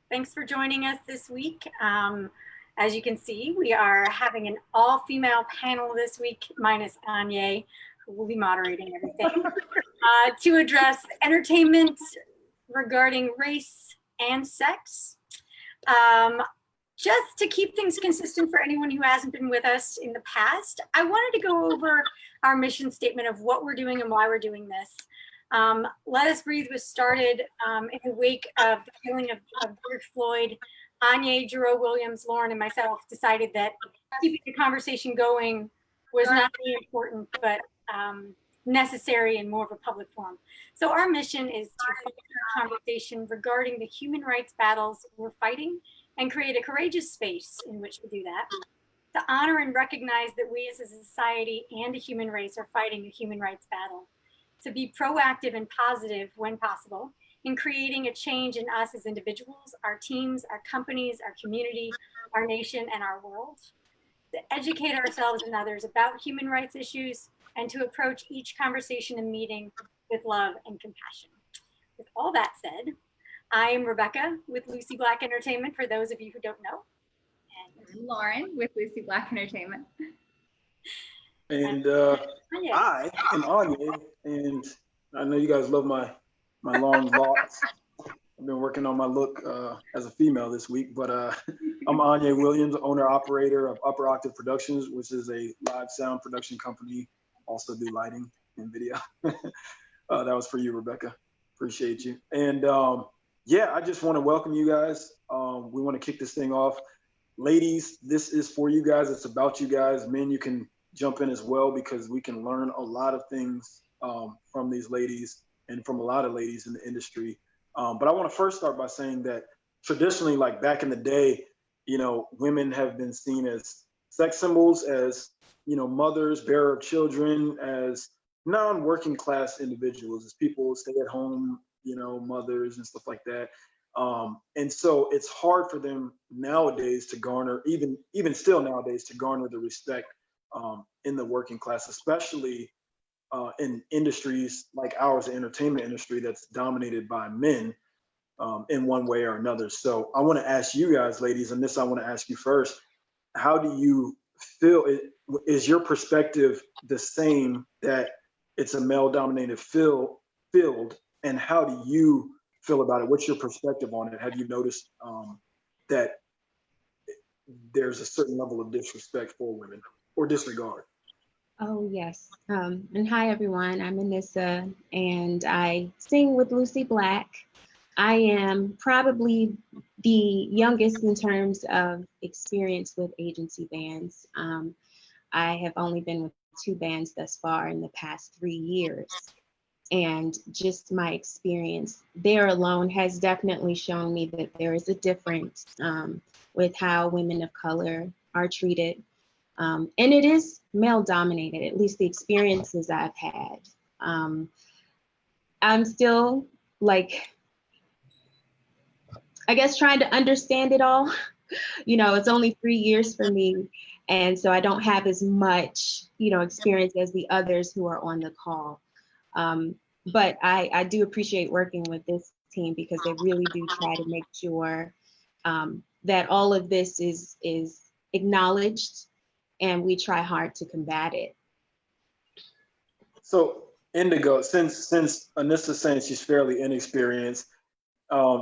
Thanks for joining us this week. As you can see, we are having an all-female panel this week, minus Aijne, who will be moderating everything, to address entertainment regarding race and sex. Just to keep things consistent for anyone who hasn't been with us in the past, I wanted to go over our mission statement of what we're doing and why we're doing this. Let Us Breathe was started in the wake of the killing of George Floyd. Aijne, Jarreau Williams, Lauren, and myself decided that keeping the conversation going was not only important, but necessary in more of a public forum. So our mission is to foster a conversation regarding the human rights battles we're fighting and create a courageous space in which to do that, to honor and recognize that we as a society and a human race are fighting a human rights battle, to be proactive and positive when possible in creating a change in us as individuals, our teams, our companies, our community, our nation, and our world, to educate ourselves and others about human rights issues, and to approach each conversation and meeting with love and compassion. With all that said, I am Rebecca with Lucy Black Entertainment, for those of you who don't know. And Lauren with Lucy Black Entertainment. And I am Aijne, and I know you guys love my long locks. I've been working on my look as a female this week, but I'm Aijne Williams, owner operator of Upper Octave Productions, which is a live sound production company. Also do lighting and video. That was for you, Rebecca. Appreciate you. And yeah, I just want to welcome you guys. We want to kick this thing off. Ladies, this is for you guys. It's about you guys. Men, you can jump in as well, because we can learn a lot of things from these ladies and from a lot of ladies in the industry. But I want to first start by saying that traditionally, like back in the day, you know, women have been seen as sex symbols, as, you know, mothers, bearer of children, as non-working class individuals, as people stay at home, you know, mothers and stuff like that. And so it's hard for them nowadays to garner, even still nowadays, to garner the respect in the working class, especially in industries like ours, the entertainment industry, that's dominated by men in one way or another. So I want to ask you guys, ladies, and this I want to ask you first, how do you feel? Is your perspective the same, that it's a male-dominated field, and how do you feel about it? What's your perspective on it? Have you noticed that there's a certain level of disrespect for women or disregard? Oh, yes. And hi, everyone. I'm Anissa, and I sing with Lucy Black. I am probably the youngest in terms of experience with agency bands. I have only been with 2 bands thus far in the past 3 years. And just my experience there alone has definitely shown me that there is a difference with how women of color are treated. And it is male dominated, at least the experiences I've had. I'm still, like, I guess, trying to understand it all. You know, it's only 3 years for me. And so I don't have as much, you know, experience as the others who are on the call. But I do appreciate working with this team, because they really do try to make sure that all of this is acknowledged, and we try hard to combat it. So Indigo, since Anissa's saying she's fairly inexperienced,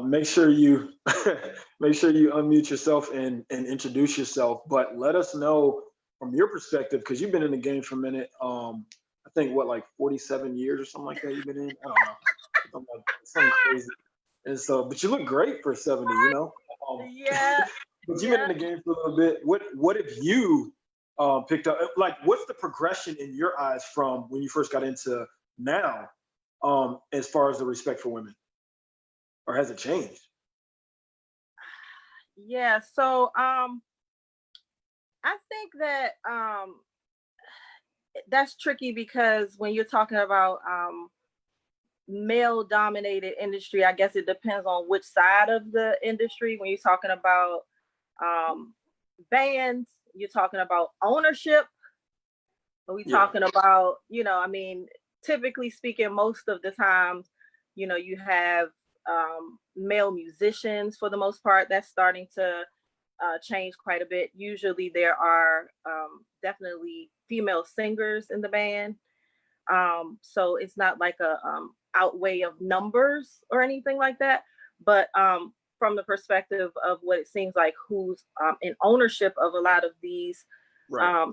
make sure you unmute yourself and introduce yourself. But let us know from your perspective, because you've been in the game for a minute. I think what, like 47 years or something like that you've been in? I don't know. Something crazy. And so, but you look great for 70, you know? Yeah. But you've been in the game for a little bit. What have you picked up? Like, what's the progression in your eyes from when you first got into now, as far as the respect for women? Or has it changed? Yeah, so I think that that's tricky, because when you're talking about male dominated industry, I guess it depends on which side of the industry. When you're talking about bands, you're talking about ownership. Are we talking about, you know, I mean, typically speaking, most of the time, you know, you have male musicians for the most part. That's starting to change quite a bit. Usually there are definitely female singers in the band. So it's not like a outweigh of numbers or anything like that. But from the perspective of what it seems like who's in ownership of a lot of these Right.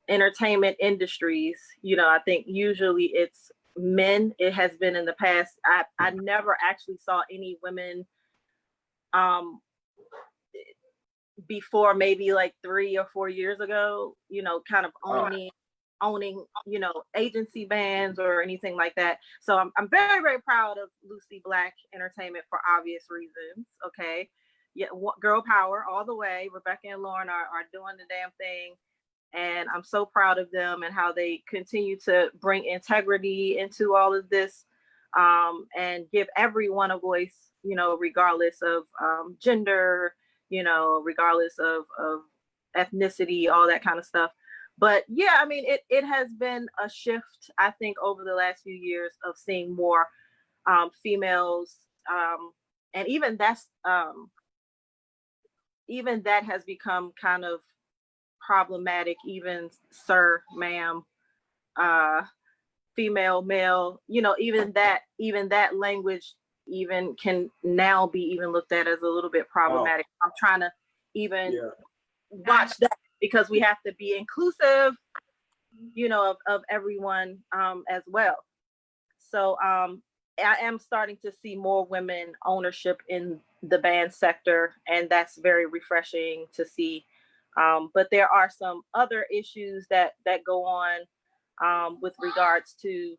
entertainment industries, you know, I think usually it's men. It has been in the past. I never actually saw any women before maybe like 3 or 4 years ago, you know, kind of owning, you know, agency bands or anything like that. So I'm very, very proud of Lucy Black Entertainment for obvious reasons. Okay. Yeah, girl power all the way. Rebecca and Lauren are doing the damn thing. And I'm so proud of them and how they continue to bring integrity into all of this, and give everyone a voice, you know, regardless of gender, you know, regardless of ethnicity, all that kind of stuff. But yeah, I mean, it has been a shift, I think, over the last few years of seeing more females, and even that has become kind of problematic. Even sir, ma'am, female, male, you know, even that language even can now be even looked at as a little bit problematic. I'm trying to even watch that, because we have to be inclusive, you know, of everyone as well. So I am starting to see more women ownership in the band sector, and that's very refreshing to see. But there are some other issues that go on with regards to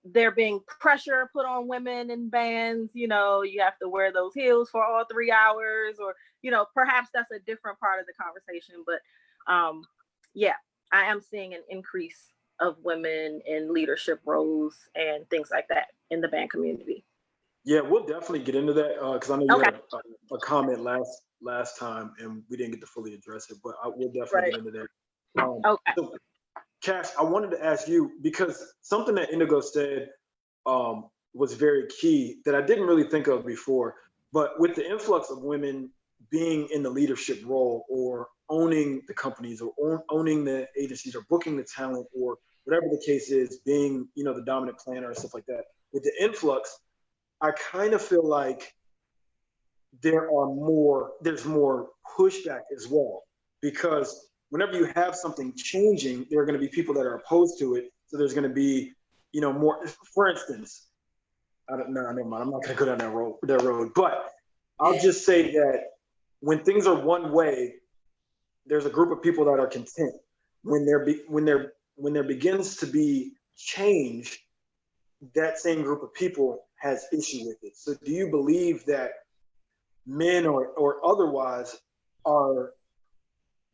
there being pressure put on women in bands. You know, you have to wear those heels for all 3 hours, or, you know, perhaps that's a different part of the conversation. But yeah, I am seeing an increase of women in leadership roles and things like that in the band community. Yeah, we'll definitely get into that, because I know you had a comment last time and we didn't get to fully address it, but we'll definitely get into that. So, Cash, I wanted to ask you, because something that Indigo said was very key that I didn't really think of before, but with the influx of women being in the leadership role or owning the companies or owning the agencies or booking the talent or whatever the case is, being, you know, the dominant planner and stuff like that, with the influx, I kind of feel like there's more pushback as well, because whenever you have something changing, there are going to be people that are opposed to it. So there's going to be, you know, more. For instance, never mind. I'm not going to go down that road. But I'll just say that when things are one way, there's a group of people that are content. When there begins to be change, that same group of people has issue with it. So do you believe that men or otherwise are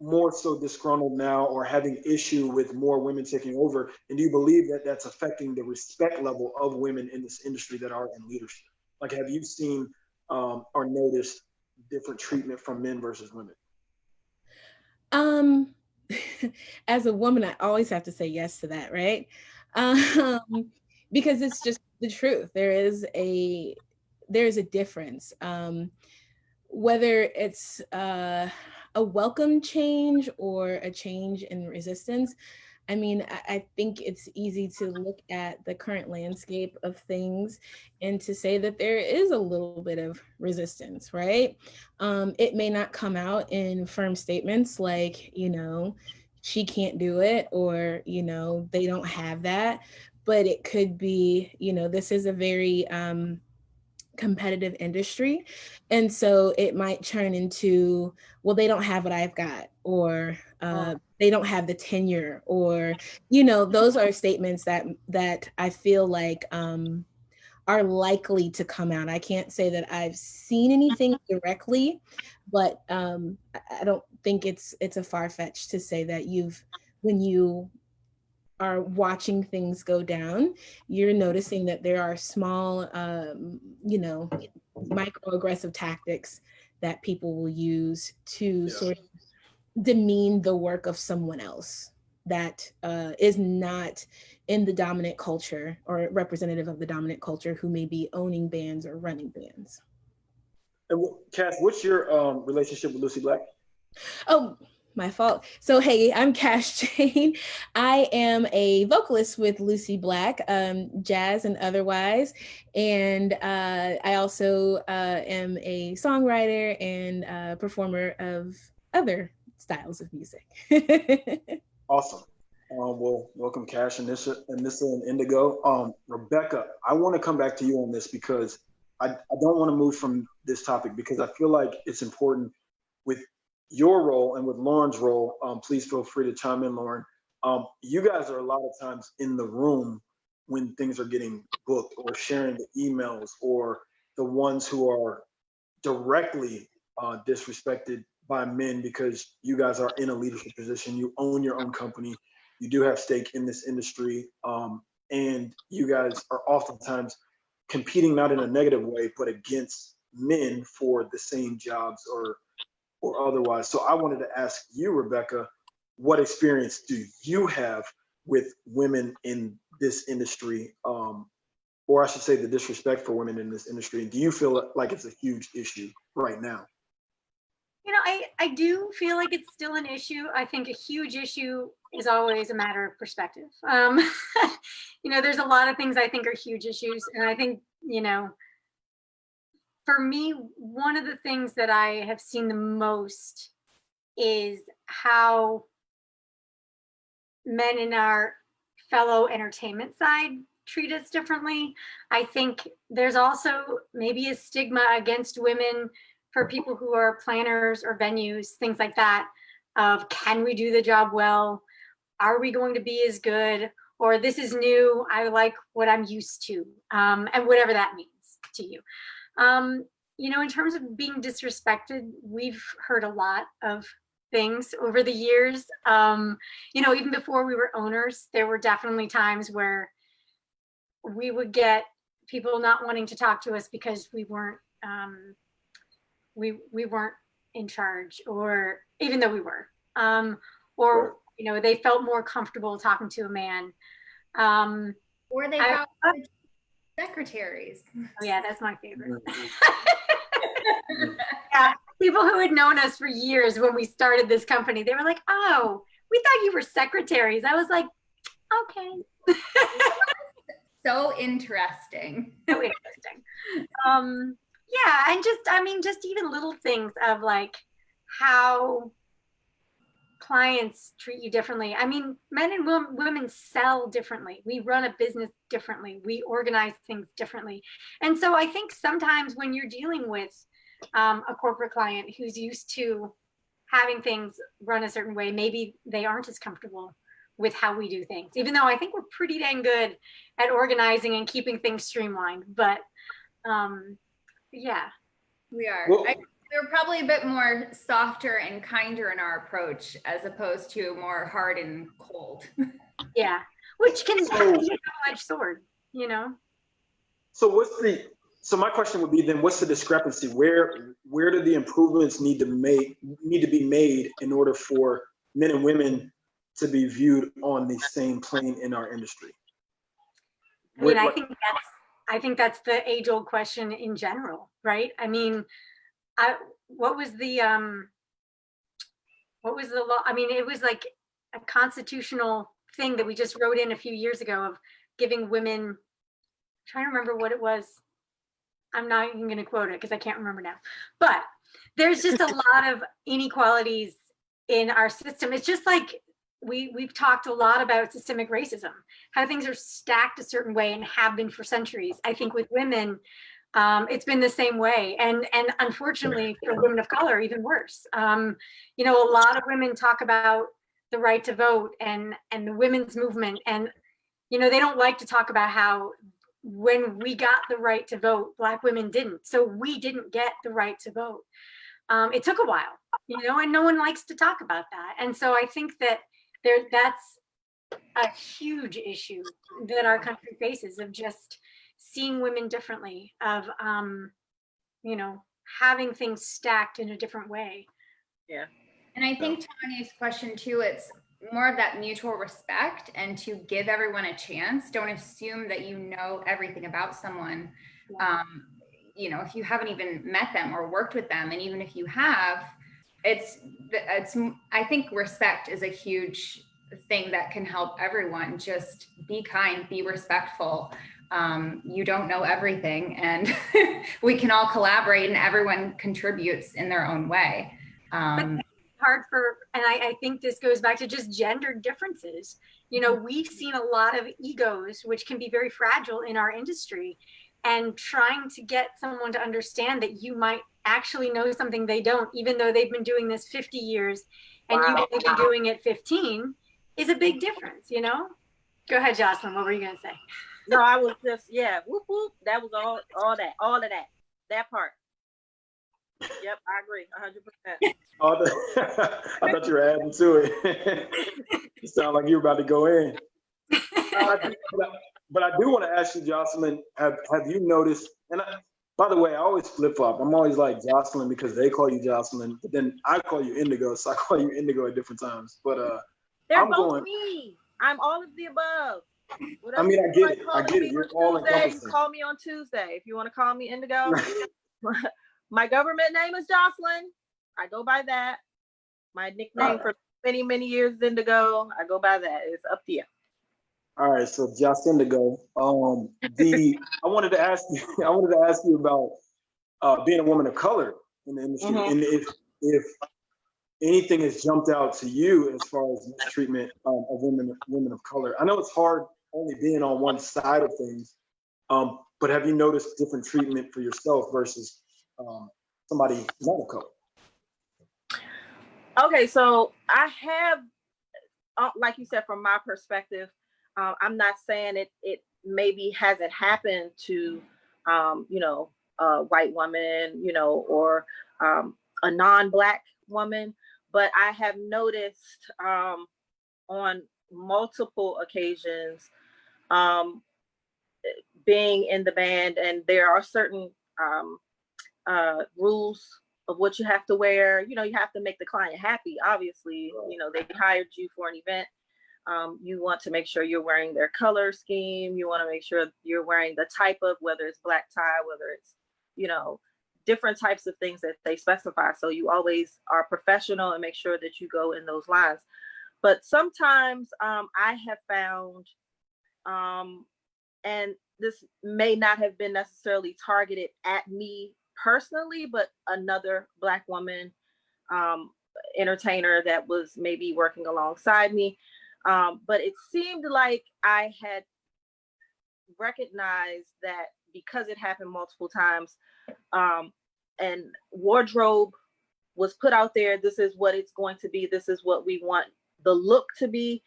more so disgruntled now or having issue with more women taking over? And do you believe that that's affecting the respect level of women in this industry that are in leadership? Like, have you seen or noticed different treatment from men versus women? As a woman, I always have to say yes to that, right? Because it's just the truth. There's a difference. Whether it's a welcome change or a change in resistance, I mean, I think it's easy to look at the current landscape of things and to say that there is a little bit of resistance, right? It may not come out in firm statements like, you know, she can't do it, or, you know, they don't have that, but it could be, you know, this is a very competitive industry. And so it might turn into, well, they don't have what I've got, or they don't have the tenure, or, you know, those are statements that I feel like are likely to come out. I can't say that I've seen anything directly, but I don't think it's a far-fetched to say that when you are watching things go down, you're noticing that there are small, you know, microaggressive tactics that people will use to sort of demean the work of someone else. that is not in the dominant culture or representative of the dominant culture who may be owning bands or running bands. And Cass, what's your relationship with Lucy Black? Oh, my fault. So, hey, I'm Cash Jane. I am a vocalist with Lucy Black, jazz and otherwise. And I also am a songwriter and performer of other styles of music. Awesome. Well, welcome Cash and Nissa and Indigo. Rebecca, I want to come back to you on this because I don't want to move from this topic because I feel like it's important with your role and with Lauren's role. Please feel free to chime in, Lauren. You guys are a lot of times in the room when things are getting booked or sharing the emails or the ones who are directly disrespected by men because you guys are in a leadership position. You own your own company. You do have stake in this industry. And you guys are oftentimes competing not in a negative way, but against men for the same jobs or otherwise. So I wanted to ask you, Rebecca, what experience do you have with women in this industry? Or I should say the disrespect for women in this industry. Do you feel like it's a huge issue right now? You know, I do feel like it's still an issue. I think a huge issue is always a matter of perspective. You know, there's a lot of things I think are huge issues. And I think, you know, for me, one of the things that I have seen the most is how men in our fellow entertainment side treat us differently. I think there's also maybe a stigma against women for people who are planners or venues, things like that, of can we do the job well? Are we going to be as good? Or this is new, I like what I'm used to, and whatever that means to you. You know, in terms of being disrespected, we've heard a lot of things over the years. You know, even before we were owners, there were definitely times where we would get people not wanting to talk to us because we weren't we weren't in charge, or even though we were, or you know, they felt more comfortable talking to a man. Or they got secretaries. Oh yeah, that's my favorite. Yeah, people who had known us for years when we started this company, they were like, "Oh, we thought you were secretaries." I was like, "Okay." So interesting. So interesting. Yeah, and just, I mean, just even little things of like how clients treat you differently. I mean, men and women sell differently. We run a business differently. We organize things differently. And so I think sometimes when you're dealing with a corporate client who's used to having things run a certain way, maybe they aren't as comfortable with how we do things, even though I think we're pretty dang good at organizing and keeping things streamlined. But yeah. We are. Well, We're probably a bit more softer and kinder in our approach as opposed to more hard and cold. Yeah, which can be a double-edged sword, you know? So my question would be then, what's the discrepancy? Where do the improvements need to be made in order for men and women to be viewed on the same plane in our industry? I mean, I think that's the age-old question in general, right? I mean, what was the law? I mean, it was like a constitutional thing that we just wrote in a few years ago of giving women, I'm trying to remember what it was. I'm not even going to quote it because I can't remember now. But there's just a lot of inequalities in our system. It's just like we've talked a lot about systemic racism, how things are stacked a certain way and have been for centuries. I think with women, it's been the same way. And unfortunately for women of color, even worse. You know, a lot of women talk about the right to vote and the women's movement. And, you know, they don't like to talk about how when we got the right to vote, Black women didn't. So we didn't get the right to vote. It took a while, you know, and no one likes to talk about that. And so I think that that's a huge issue that our country faces, of just seeing women differently, of you know, having things stacked in a different way. Yeah. And I think Tanya's question too, it's more of that mutual respect and to give everyone a chance. Don't assume that you know everything about someone. You know, if you haven't even met them or worked with them, and even if you have, it's I think respect is a huge thing that can help everyone. Just be kind, be respectful. You don't know everything, and we can all collaborate, and everyone contributes in their own way. Hard for, and I think this goes back to just gender differences. You know, we've seen a lot of egos, which can be very fragile in our industry, and trying to get someone to understand that you might actually know something they don't, even though they've been doing this 50 years and you've only been doing it 15, is a big difference, you know? Go ahead, Jocelyn, what were you gonna say? No, I was just, yeah, whoop, whoop. That was all of that part. Yep, I agree, 100%. I thought you were adding to it. You sound like you were about to go in. But I do want to ask you, Jocelyn, have you noticed, and by the way, I always flip flop. I'm always like Jocelyn because they call you Jocelyn, but then I call you Indigo, so I call you Indigo at different times. But they're I'm both going, me. I'm all of the above. I mean, I get it. I get it. You're all encompassing. Call me on Tuesday. If you want to call me Indigo, my government name is Jocelyn. I go by that. My nickname for many, many years is Indigo. I go by that. It's up to you. All right, so just Indigo. I wanted to ask you about being a woman of color in the industry, and if anything has jumped out to you as far as mistreatment of women of color. I know it's hard only being on one side of things, but have you noticed different treatment for yourself versus somebody not of color? Okay, so I have, like you said, from my perspective, I'm not saying it maybe hasn't happened to, you know, a white woman, you know, or a non-Black woman, but I have noticed on multiple occasions being in the band, and there are certain rules of what you have to wear. You know, you have to make the client happy, obviously. You know, they hired you for an event. You want to make sure you're wearing their color scheme. You want to make sure you're wearing the type of, whether it's black tie, whether it's, you know, different types of things that they specify. So you always are professional and make sure that you go in those lines. But sometimes I have found, and this may not have been necessarily targeted at me personally, but another Black woman entertainer that was maybe working alongside me. But it seemed like I had recognized that because it happened multiple times, and wardrobe was put out there, this is what it's going to be, this is what we want the look to be,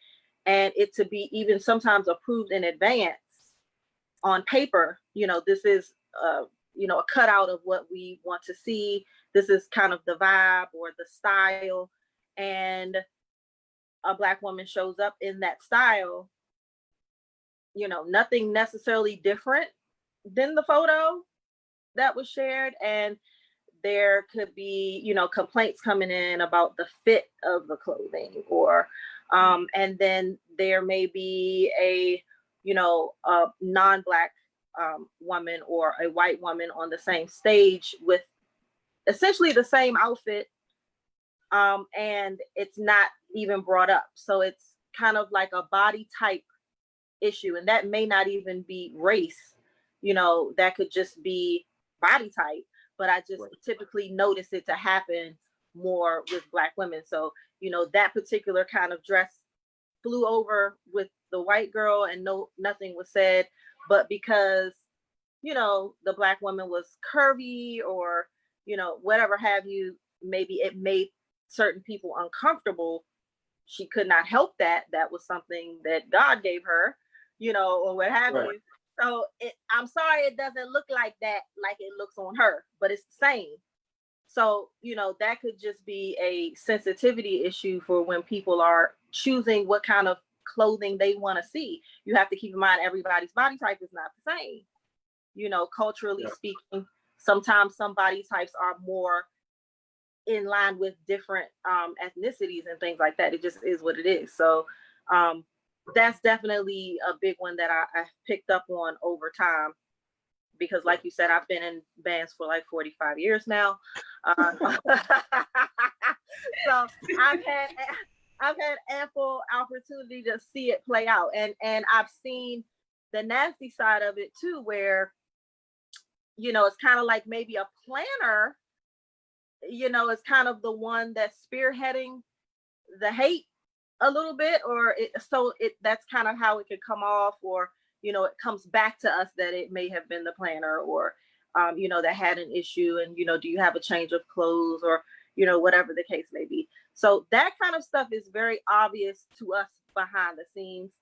and it to be even sometimes approved in advance on paper. You know, this is you know, a cutout of what we want to see. This is kind of the vibe or the style, and a Black woman shows up in that style, you know, nothing necessarily different than the photo that was shared. And there could be, you know, complaints coming in about the fit of the clothing, or and then there may be a, you know, a non-Black woman or a white woman on the same stage with essentially the same outfit, and it's not even brought up. So it's kind of like a body type issue, and that may not even be race, you know, that could just be body type. But I just typically notice it to happen more with Black women. So, you know, that particular kind of dress flew over with the white girl and nothing was said. But because, you know, the Black woman was curvy or, you know, whatever have you, maybe it made certain people uncomfortable. She could not help that. That was something that God gave her, you know, or what have you. So I'm sorry it doesn't look like that, like it looks on her, but it's the same. So, you know, that could just be a sensitivity issue for when people are choosing what kind of clothing they want to see. You have to keep in mind everybody's body type is not the same. You know, culturally speaking, sometimes some body types are more in line with different ethnicities and things like that. It just is what it is. So that's definitely a big one that I picked up on over time, because like you said, I've been in bands for like 45 years now. So I've had ample opportunity to see it play out, and I've seen the nasty side of it too, where, you know, it's kind of like maybe a planner, you know, is kind of the one that's spearheading the hate a little bit, or that's kind of how it could come off, or, you know, it comes back to us that it may have been the planner, or you know, that had an issue, and, you know, do you have a change of clothes, or, you know, whatever the case may be. So that kind of stuff is very obvious to us behind the scenes,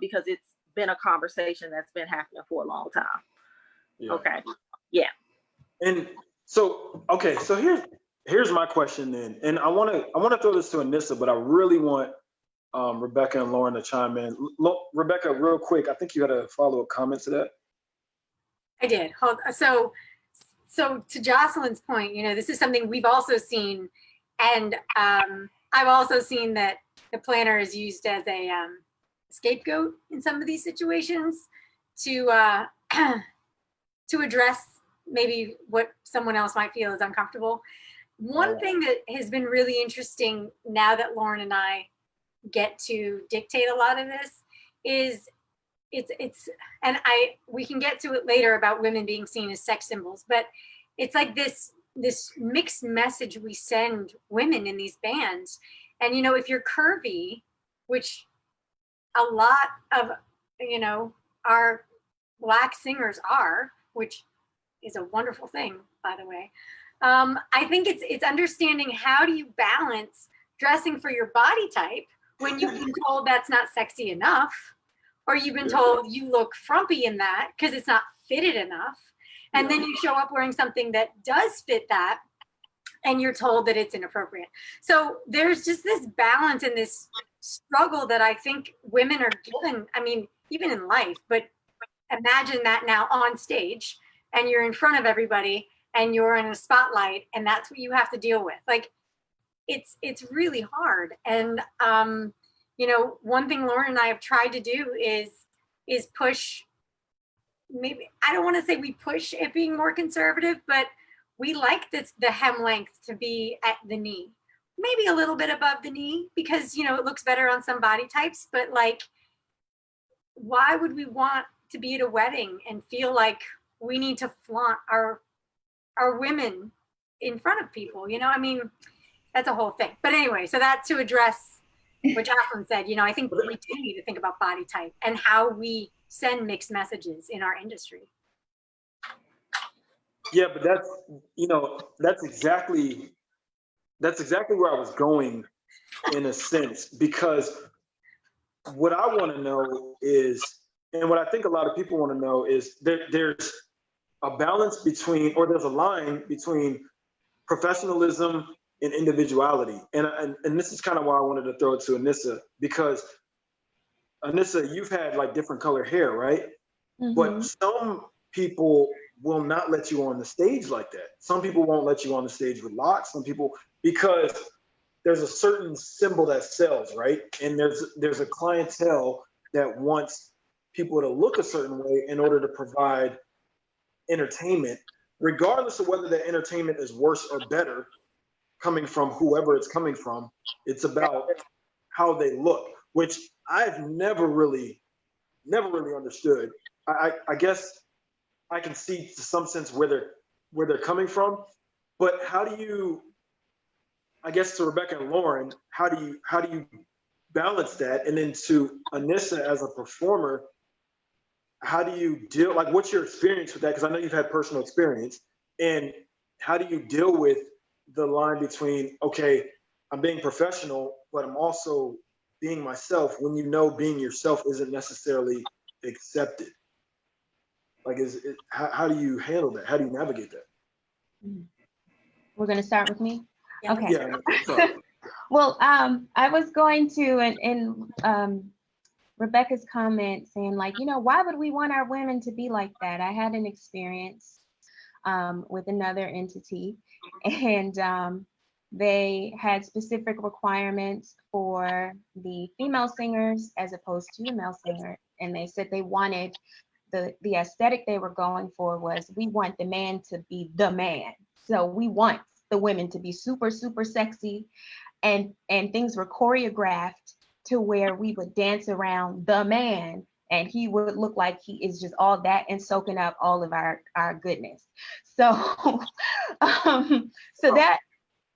because it's been a conversation that's been happening for a long time. Yeah. Okay. Yeah. And so, okay, so here's my question then, and I want to throw this to Anissa, but I really want Rebecca and Lauren to chime in. Rebecca, real quick, I think you had a follow-up comment to that. I did. So to Jocelyn's point, you know, this is something we've also seen, and I've also seen that the planner is used as a scapegoat in some of these situations to address maybe what someone else might feel is uncomfortable. One thing that has been really interesting now that Lauren and I get to dictate a lot of this is we can get to it later about women being seen as sex symbols, but it's like this mixed message we send women in these bands. And, you know, if you're curvy, which a lot of, you know, our Black singers are, which is a wonderful thing, by the way. I think it's understanding, how do you balance dressing for your body type when you've been told that's not sexy enough, or you've been told you look frumpy in that because it's not fitted enough, and then you show up wearing something that does fit that, and you're told that it's inappropriate. So there's just this balance and this struggle that I think women are given, I mean, even in life, but imagine that now on stage, and you're in front of everybody, and you're in a spotlight, and that's what you have to deal with. Like, it's really hard. And you know, one thing Lauren and I have tried to do is push, maybe, I don't want to say we push it being more conservative, but we like the hem length to be at the knee, maybe a little bit above the knee, because, you know, it looks better on some body types. But like, why would we want to be at a wedding and feel like we need to flaunt our women in front of people? You know, I mean, that's a whole thing. But anyway, so that's to address what Jocelyn said. You know, I think we do need to think about body type and how we send mixed messages in our industry. Yeah, but that's, you know, that's exactly where I was going, in a sense, because what I want to know is, and what I think a lot of people want to know is, there's a balance between, or there's a line between professionalism and individuality. And this is kind of why I wanted to throw it to Anissa, because Anissa, you've had like different color hair, right? Mm-hmm. But some people will not let you on the stage like that. Some people won't let you on the stage with locks. Some people, because there's a certain symbol that sells, right? And there's a clientele that wants people to look a certain way in order to provide entertainment, regardless of whether the entertainment is worse or better coming from whoever it's coming from. It's about how they look, which I've never really understood. I guess I can see to some sense where they're coming from, but how do you, I guess to Rebecca and Lauren, how do you balance that? And then to Anissa as a performer, how do you deal, like, what's your experience with that? Because I know you've had personal experience. And how do you deal with the line between, okay, I'm being professional, but I'm also being myself, when you know being yourself isn't necessarily accepted? Like, how do you handle that? How do you navigate that? We're going to start with me? Yeah. Okay. Yeah. Well, I was going to, and Rebecca's comment saying, like, you know, why would we want our women to be like that? I had an experience with another entity, and They had specific requirements for the female singers as opposed to the male singer. And they said they wanted the aesthetic they were going for was, we want the man to be the man. So we want the women to be super, super sexy, and things were choreographed to where we would dance around the man and he would look like he is just all that and soaking up all of our goodness. So so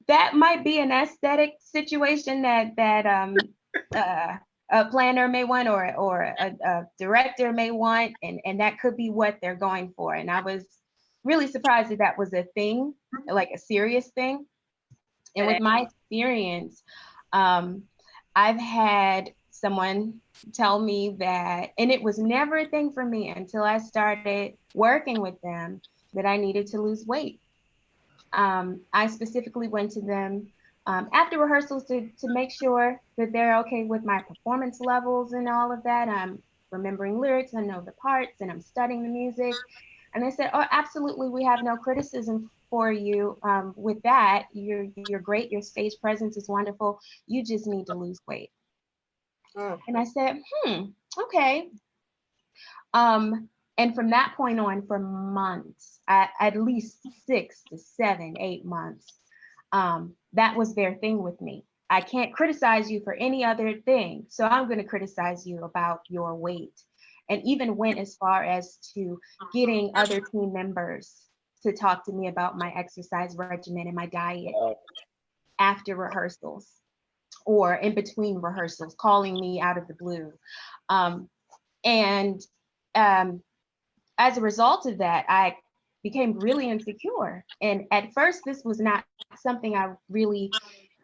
that might be an aesthetic situation that a planner may want, or a director may want, and that could be what they're going for. And I was really surprised that was a thing, like a serious thing. And with my experience, I've had someone tell me that, and it was never a thing for me until I started working with them, that I needed to lose weight. I specifically went to them after rehearsals to make sure that they're okay with my performance levels and all of that. I'm remembering lyrics, I know the parts, and I'm studying the music. And they said, oh, absolutely, we have no criticism for you with that. You're great, your stage presence is wonderful. You just need to lose weight. And I said, okay. And from that point on, for months, at least 6 to 7, 8 months, that was their thing with me. I can't criticize you for any other thing, so I'm going to criticize you about your weight. And even went as far as to getting other team members to talk to me about my exercise regimen and my diet after rehearsals or in between rehearsals, calling me out of the blue. As a result of that, I became really insecure. And at first, this was not something I really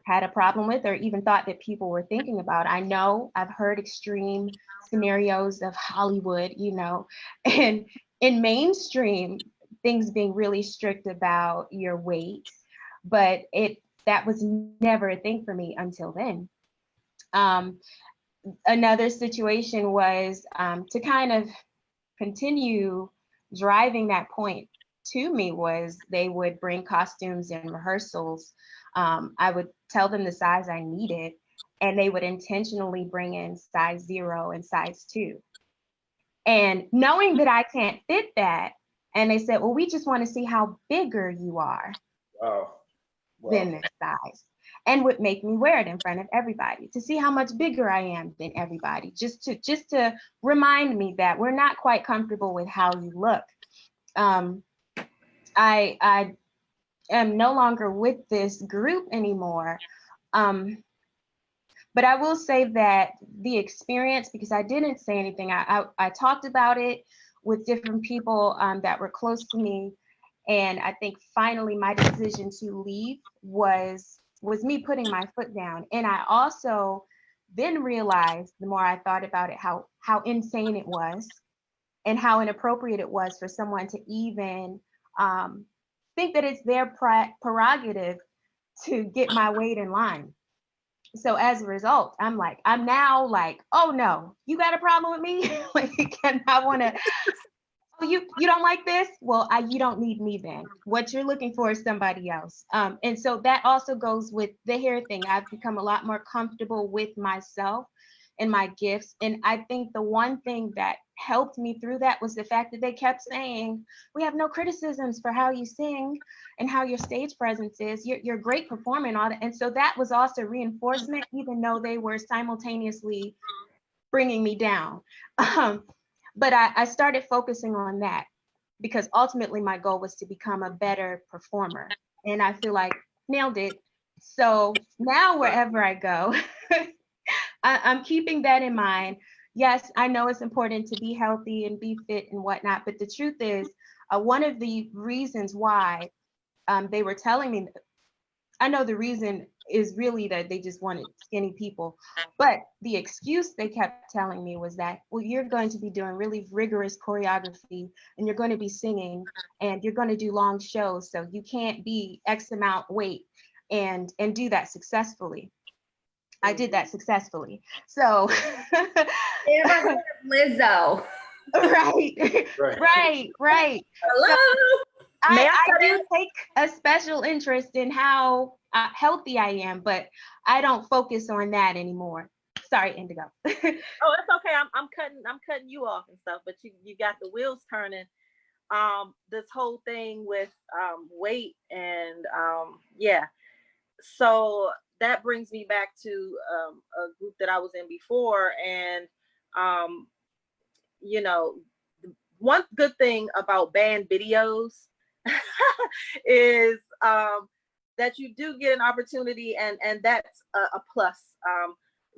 had a problem with or even thought that people were thinking about. I know I've heard extreme scenarios of Hollywood, and in mainstream, things being really strict about your weight, but that was never a thing for me until then. Another situation was to kind of continue driving that point to me was they would bring costumes in rehearsals. I would tell them the size I needed, and they would intentionally bring in size 0 and size 2. And knowing that I can't fit that, and they said, well, we just want to see how bigger you are than this size. And would make me wear it in front of everybody to see how much bigger I am than everybody, just to remind me that we're not quite comfortable with how you look. I am no longer with this group anymore. But I will say that the experience, because I didn't say anything, I talked about it with different people that were close to me. And I think finally my decision to leave was me putting my foot down. And I also then realized, the more I thought about it, how insane it was and how inappropriate it was for someone to even think that it's their prerogative to get my weight in line. So as a result, I'm now like, oh no, you got a problem with me? And I want to, oh, you don't like this? Well, you don't need me then. What you're looking for is somebody else. And so that also goes with the hair thing. I've become a lot more comfortable with myself and my gifts. And I think the one thing that helped me through that was the fact that they kept saying, we have no criticisms for how you sing and how your stage presence is. You're a great performer and all that. And so that was also reinforcement, even though they were simultaneously bringing me down. But I started focusing on that because ultimately my goal was to become a better performer. And I feel like nailed it. So now wherever I go, I'm keeping that in mind. Yes, I know it's important to be healthy and be fit and whatnot, but the truth is, one of the reasons why they were telling me, I know the reason is really that they just wanted skinny people, but the excuse they kept telling me was that, well, you're going to be doing really rigorous choreography and you're going to be singing and you're going to do long shows, so you can't be X amount weight and do that successfully. I did that successfully. So Never heard of Lizzo. right. Hello. May I I cut do in? take a special interest in how healthy I am, but I don't focus on that anymore. Sorry, Indigo. Oh, it's okay. I'm cutting you off and stuff, but you got the wheels turning. This whole thing with weight and yeah. So that brings me back to a group that I was in before, and you know, one good thing about band videos is that you do get an opportunity, and that's a plus.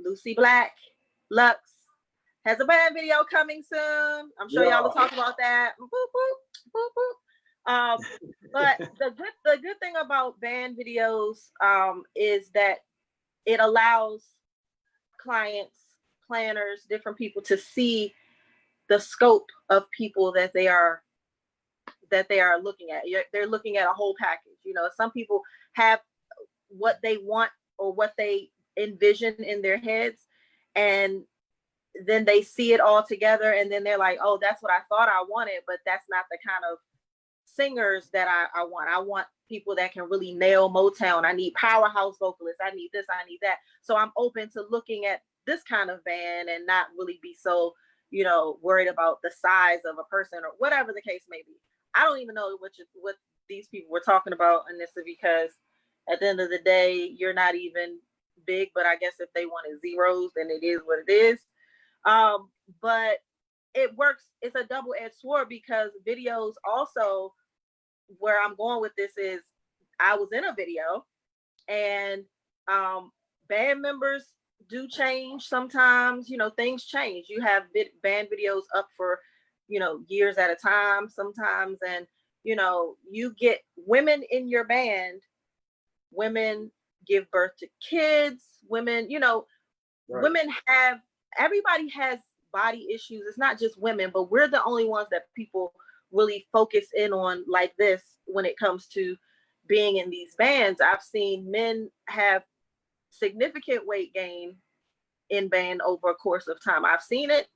Lucy Black, Lux has a band video coming soon. I'm sure y'all will talk about that. Boop, boop, boop, boop. But the good thing about band videos is that it allows clients, planners, different people to see the scope of people that they are looking at. They're looking at a whole package. You know, some people have what they want or what they envision in their heads, and then they see it all together, and then they're like, oh, that's what I thought I wanted, but that's not the kind of singers that I want. I want people that can really nail Motown. I need powerhouse vocalists. I need this, I need that. So I'm open to looking at this kind of band and not really be so, you know, worried about the size of a person or whatever the case may be. I don't even know what these people were talking about in this, because at the end of the day, you're not even big, but I guess if they wanted zeros, then it is what it is. But it works. It's a double-edged sword, because videos also, where I'm going with this is, I was in a video, and band members do change sometimes. You know, things change. You have band videos up for, you know, years at a time sometimes, and you know, you get women in your band. Women give birth to kids. Women, you know, right. Everybody has body issues. It's not just women, but we're the only ones that people really focus in on like this when it comes to being in these bands. I've seen men have significant weight gain in band over a course of time. I've seen it.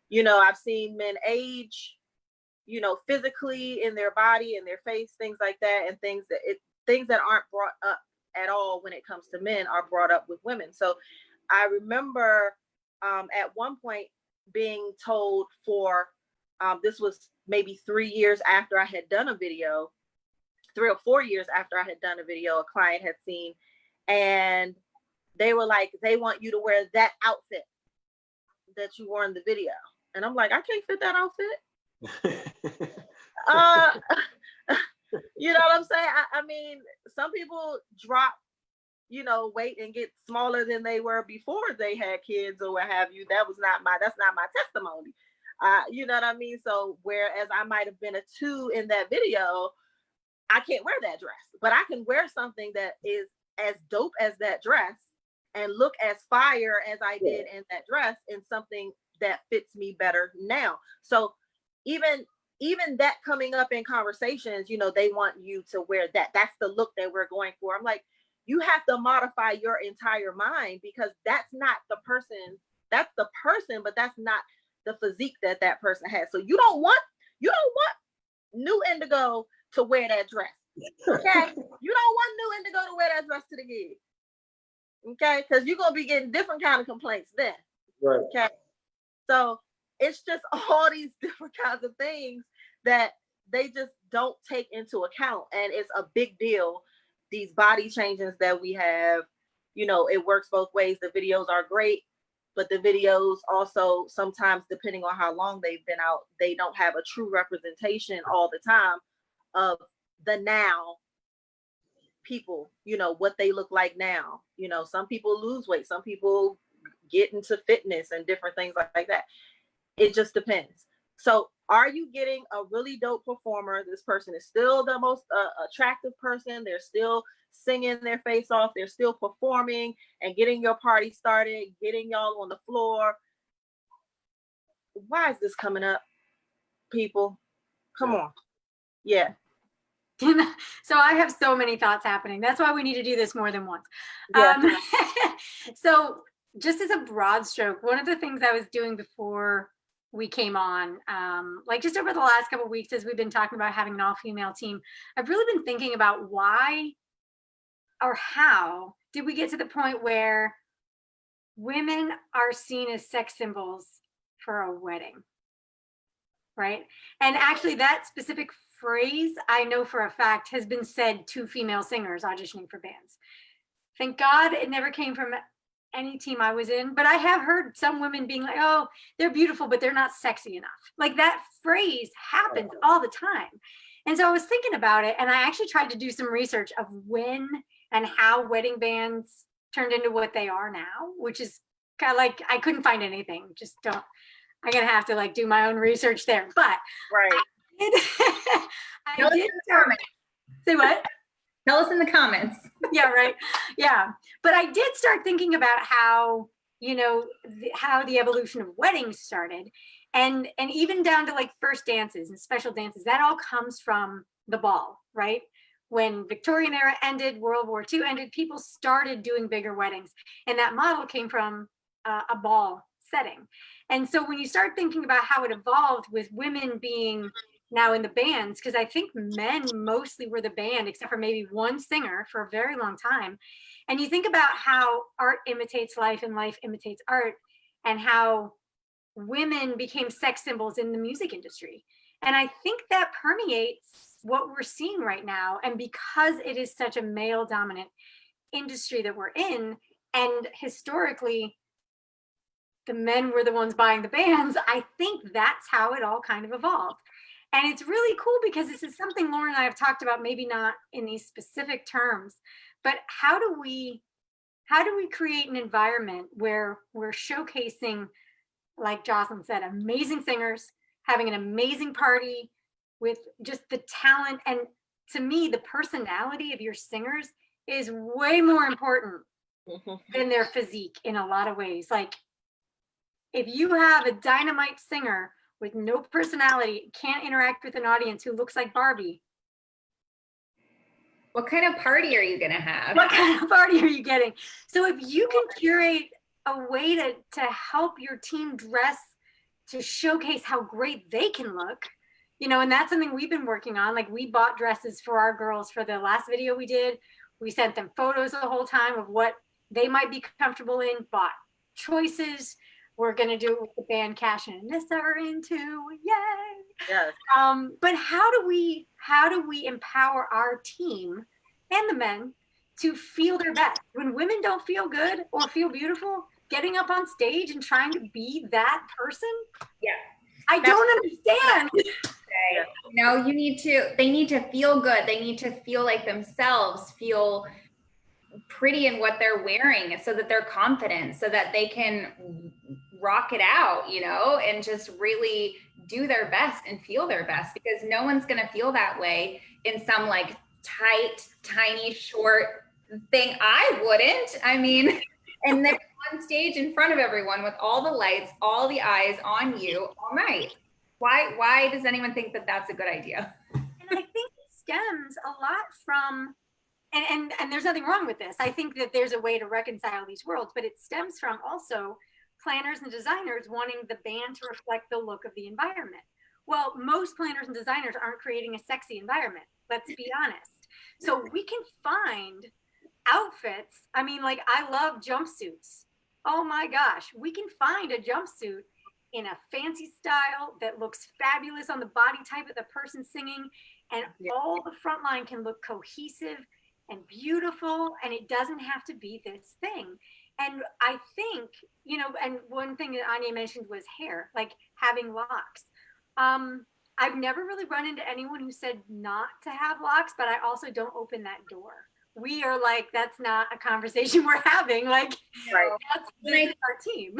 You know, I've seen men age, you know, physically in their body, in their face, things like that, and things that aren't brought up at all when it comes to men are brought up with women. So I remember at one point being told this was maybe 3 years after I had done a video, 3 or 4 years after I had done a video, a client had seen, and they were like, they want you to wear that outfit that you wore in the video. And I'm like, I can't fit that outfit. You know what I'm saying? I mean, some people drop, you know, weight and get smaller than they were before they had kids or what have you. That's not my testimony. You know what I mean? So whereas I might have been a 2 in that video, I can't wear that dress, but I can wear something that is as dope as that dress and look as fire as I did in that dress, in something that fits me better now. So even that coming up in conversations, you know, they want you to wear that. That's the look that we're going for. I'm like, you have to modify your entire mind, because that's not the person. That's the person, but that's not the physique that person has. So you don't want New Indigo to wear that dress. Okay, you don't want New Indigo to wear that dress to the gig. Okay, because you're gonna be getting different kind of complaints then. Right. Okay, so it's just all these different kinds of things that they just don't take into account, and it's a big deal. These body changes that we have, you know, it works both ways. The videos are great, but the videos also sometimes, depending on how long they've been out, they don't have a true representation all the time of the now people, you know, what they look like now. You know, some people lose weight, some people get into fitness and different things like that. It just depends. So are you getting a really dope performer? This person is still the most attractive person. They're still singing their face off. They're still performing and getting your party started, getting y'all on the floor. Why is this coming up, people? Come on. Yeah. So I have so many thoughts happening. That's why we need to do this more than once. Yeah. So just as a broad stroke, one of the things I was doing before we came on, like just over the last couple of weeks, as we've been talking about having an all-female team, I've really been thinking about why or how did we get to the point where women are seen as sex symbols for a wedding, right? And actually that specific phrase, I know for a fact, has been said to female singers auditioning for bands. Thank God it never came from any team I was in, but I have heard some women being like, oh, they're beautiful, but they're not sexy enough. Like that phrase happens all the time. And so I was thinking about it, and I actually tried to do some research of when and how wedding bands turned into what they are now, which is kind of like, I couldn't find anything. Just don't, I'm gonna have to like do my own research there. But Right. I did say what? Tell us in the comments. Yeah, right. Yeah. But I did start thinking about how, you know, how the evolution of weddings started, and even down to like first dances and special dances. That all comes from the ball, right? When Victorian era ended, World War II ended, people started doing bigger weddings, and that model came from a ball setting. And so when you start thinking about how it evolved with women being now in the bands, because I think men mostly were the band, except for maybe one singer for a very long time. And you think about how art imitates life and life imitates art, and how women became sex symbols in the music industry. And I think that permeates what we're seeing right now. And because it is such a male dominant industry that we're in, and historically the men were the ones buying the bands, I think that's how it all kind of evolved. And it's really cool because this is something Lauren and I have talked about, maybe not in these specific terms, but how do we create an environment where we're showcasing, like Jocelyn said, amazing singers, having an amazing party with just the talent. And to me, the personality of your singers is way more important than their physique in a lot of ways. Like if you have a dynamite singer with no personality, can't interact with an audience who looks like Barbie, What kind of party are you gonna have? what kind of party are you getting? So if you can curate a way to help your team dress to showcase how great they can look, you know, and that's something we've been working on. Like we bought dresses for our girls for the last video we did. We sent them photos the whole time of what they might be comfortable in, bought choices. We're gonna do it with the band Cash and Anissa are into, yay! Yes. But how do we empower our team and the men to feel their best? When women don't feel good or feel beautiful, getting up on stage and trying to be that person, Yeah. I don't understand. No, they need to feel good. They need to feel like themselves, feel pretty in what they're wearing so that they're confident, so that they can rock it out, you know, and just really do their best and feel their best, because no one's going to feel that way in some like tight, tiny, short thing. I wouldn't. I mean, and then on stage in front of everyone with all the lights, all the eyes on you all night. Why does anyone think that that's a good idea? And I think it stems a lot from, and there's nothing wrong with this. I think that there's a way to reconcile these worlds, but it stems from also planners and designers wanting the band to reflect the look of the environment. Well, most planners and designers aren't creating a sexy environment, let's be honest. So we can find outfits. I mean, like I love jumpsuits. Oh my gosh, we can find a jumpsuit in a fancy style that looks fabulous on the body type of the person singing, and all the front line can look cohesive and beautiful, and it doesn't have to be this thing. And I think, you know, and one thing that Aijne mentioned was hair, like having locks. I've never really run into anyone who said not to have locks, but I also don't open that door. We are like, that's not a conversation we're having. Like, Right. That's our team.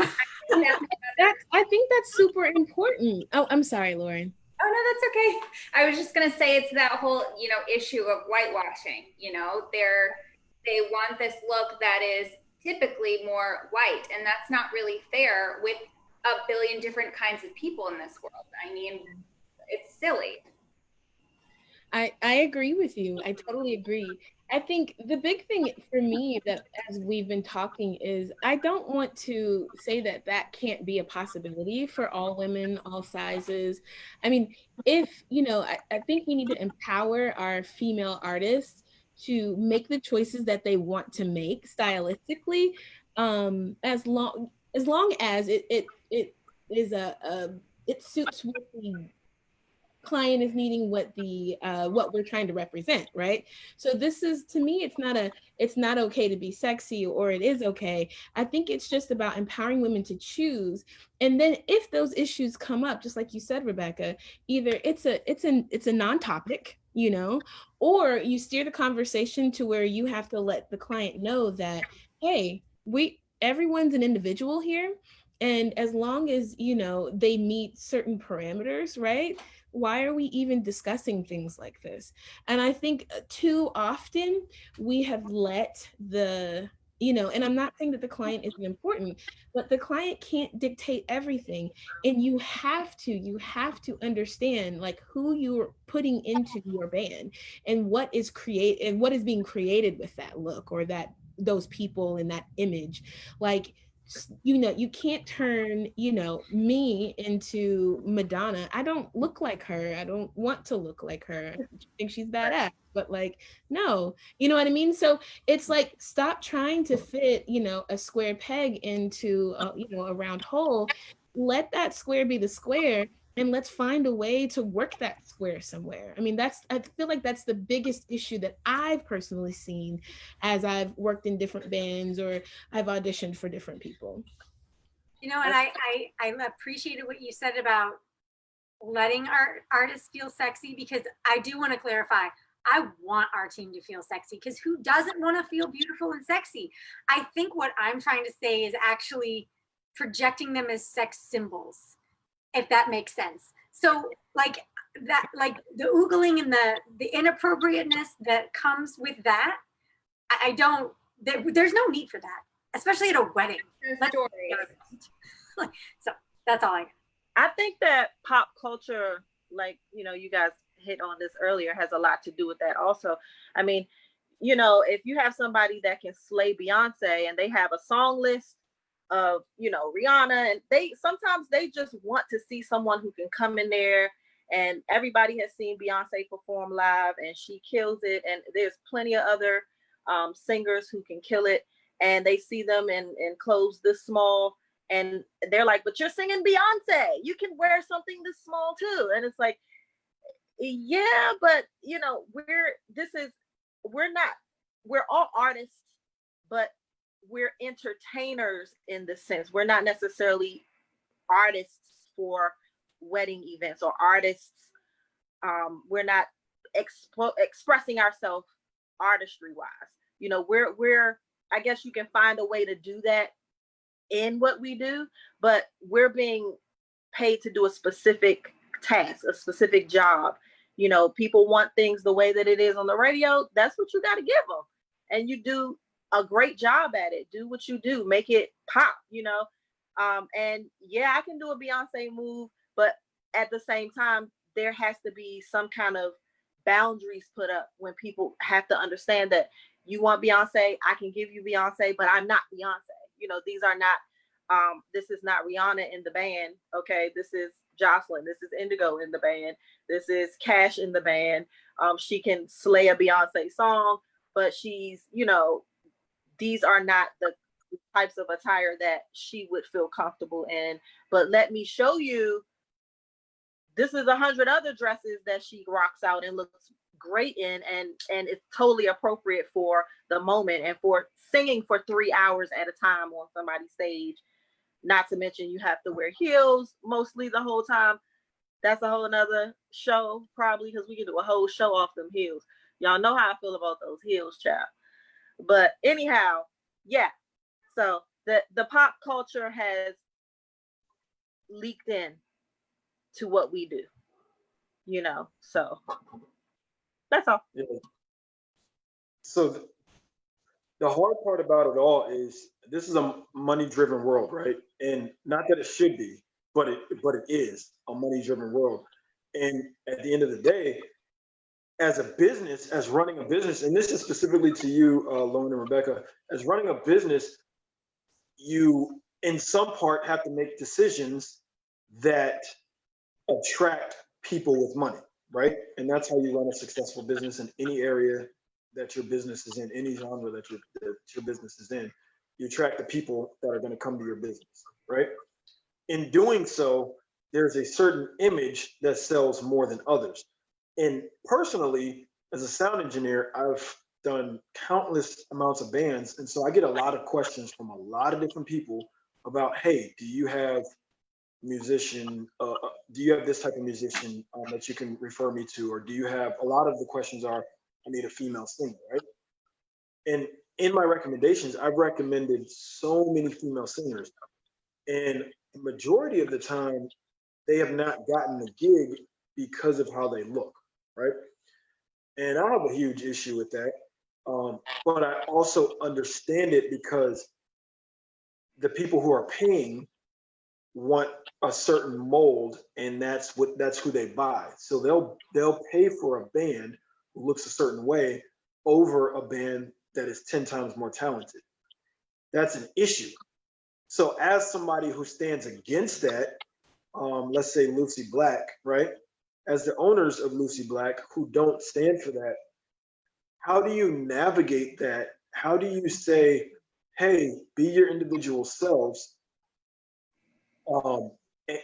I think that's super important. Oh, I'm sorry, Lauren. Oh, no, that's okay. I was just going to say it's that whole, you know, issue of whitewashing. You know, they want this look that is typically more white, and that's not really fair with a billion different kinds of people in this world. I mean, it's silly. I agree with you. I totally agree. I think the big thing for me that as we've been talking is I don't want to say that that can't be a possibility for all women, all sizes. I mean, if, you know, I think we need to empower our female artists to make the choices that they want to make stylistically, as long as it is it suits what the client is needing, what we're trying to represent, right? So this is, to me, it's not okay to be sexy, or it is okay. I think it's just about empowering women to choose. And then if those issues come up, just like you said, Rebecca, either it's a non-topic, you know, or you steer the conversation to where you have to let the client know that, hey, everyone's an individual here, and as long as, you know, they meet certain parameters, right? Why are we even discussing things like this? And I think too often we have let you know, and I'm not saying that the client isn't important, but the client can't dictate everything. And you have to understand like who you're putting into your band and what is being created with that look or those people and that image. Like, you know, you can't turn, you know, me into Madonna. I don't look like her. I don't want to look like her. I think she's badass, but like, no, you know what I mean? So it's like, stop trying to fit, you know, a square peg into you know, a round hole. Let that square be the square, and let's find a way to work that square somewhere. I mean, I feel like that's the biggest issue that I've personally seen as I've worked in different bands or I've auditioned for different people. You know, and I appreciated what you said about letting our artists feel sexy, because I do want to clarify, I want our team to feel sexy, because who doesn't want to feel beautiful and sexy? I think what I'm trying to say is actually projecting them as sex symbols, if that makes sense. So like that, like the oogling and the inappropriateness that comes with that, there's no need for that, especially at a wedding. So that's all I got. I think that pop culture, like, you know, you guys hit on this earlier, has a lot to do with that also. I mean, you know, if you have somebody that can slay Beyonce and they have a song list of, you know, Rihanna, and sometimes they just want to see someone who can come in there, and everybody has seen Beyonce perform live and she kills it, and there's plenty of other singers who can kill it, and they see them in clothes this small, and they're like, but you're singing Beyonce, you can wear something this small too. And it's like, yeah, but you know, we're all artists, but we're entertainers in the sense. We're not necessarily artists for wedding events, or artists. We're not expressing ourselves artistry wise. You know, we're I guess you can find a way to do that in what we do, but we're being paid to do a specific task, a specific job. You know, people want things the way that it is on the radio. That's what you got to give them, and you do a great job at it. Do what you do, make it pop, you know. And yeah, I can do a Beyonce move, but at the same time, there has to be some kind of boundaries put up when people have to understand that you want Beyonce, I can give you Beyonce, but I'm not Beyonce. You know, these are not, this is not Rihanna in the band, okay? This is Jocelyn, this is Indigo in the band, this is Cash in the band. She can slay a Beyonce song, but she's, you know, these are not the types of attire that she would feel comfortable in. But let me show you, this is 100 other dresses that she rocks out and looks great in, and it's totally appropriate for the moment and for singing for 3 hours at a time on somebody's stage. Not to mention you have to wear heels mostly the whole time. That's a whole nother show probably, because we can do a whole show off them heels. Y'all know how I feel about those heels, child. But anyhow, yeah. So the pop culture has leaked in to what we do, you know. So that's all. Yeah. So the hard part about it all is this is a money-driven world, right? And not that it should be, but it is a money-driven world. And at the end of the day, as a business, as running a business, and this is specifically to you, Lauren and Rebecca, as running a business, you in some part have to make decisions that attract people with money, right? And that's how you run a successful business in any area that your business is in, any genre that your business is in. You attract the people that are going to come to your business, right? In doing so, there's a certain image that sells more than others. And personally, as a sound engineer, I've done countless amounts of bands. And so I get a lot of questions from a lot of different people about, hey, do you have musician, do you have this type of musician that you can refer me to? Or do you have, a lot of the questions are, I need a female singer, right? And in my recommendations, I've recommended so many female singers. And the majority of the time, they have not gotten the gig because of how they look, right? And I have a huge issue with that. But I also understand it because the people who are paying want a certain mold, and that's who they buy. So they'll pay for a band who looks a certain way over a band that is 10 times more talented. That's an issue. So as somebody who stands against that, let's say Lucy Black, right? As the owners of Lucy Black who don't stand for that, how do you navigate that? How do you say, hey, be your individual selves,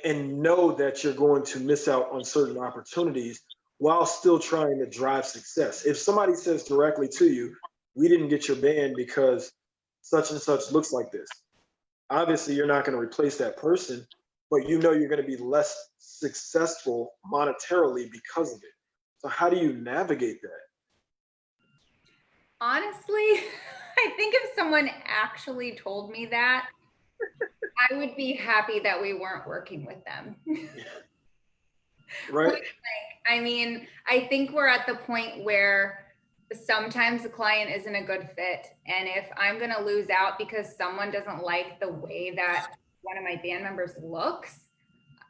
and know that you're going to miss out on certain opportunities while still trying to drive success? If somebody says directly to you, we didn't get your band because such and such looks like this, obviously you're not going to replace that person, but you know you're going to be less successful monetarily because of it. So how do you navigate that? Honestly, I think if someone actually told me that, I would be happy that we weren't working with them. Right. Like, I mean, I think we're at the point where sometimes the client isn't a good fit. And if I'm going to lose out because someone doesn't like the way that one of my band members looks,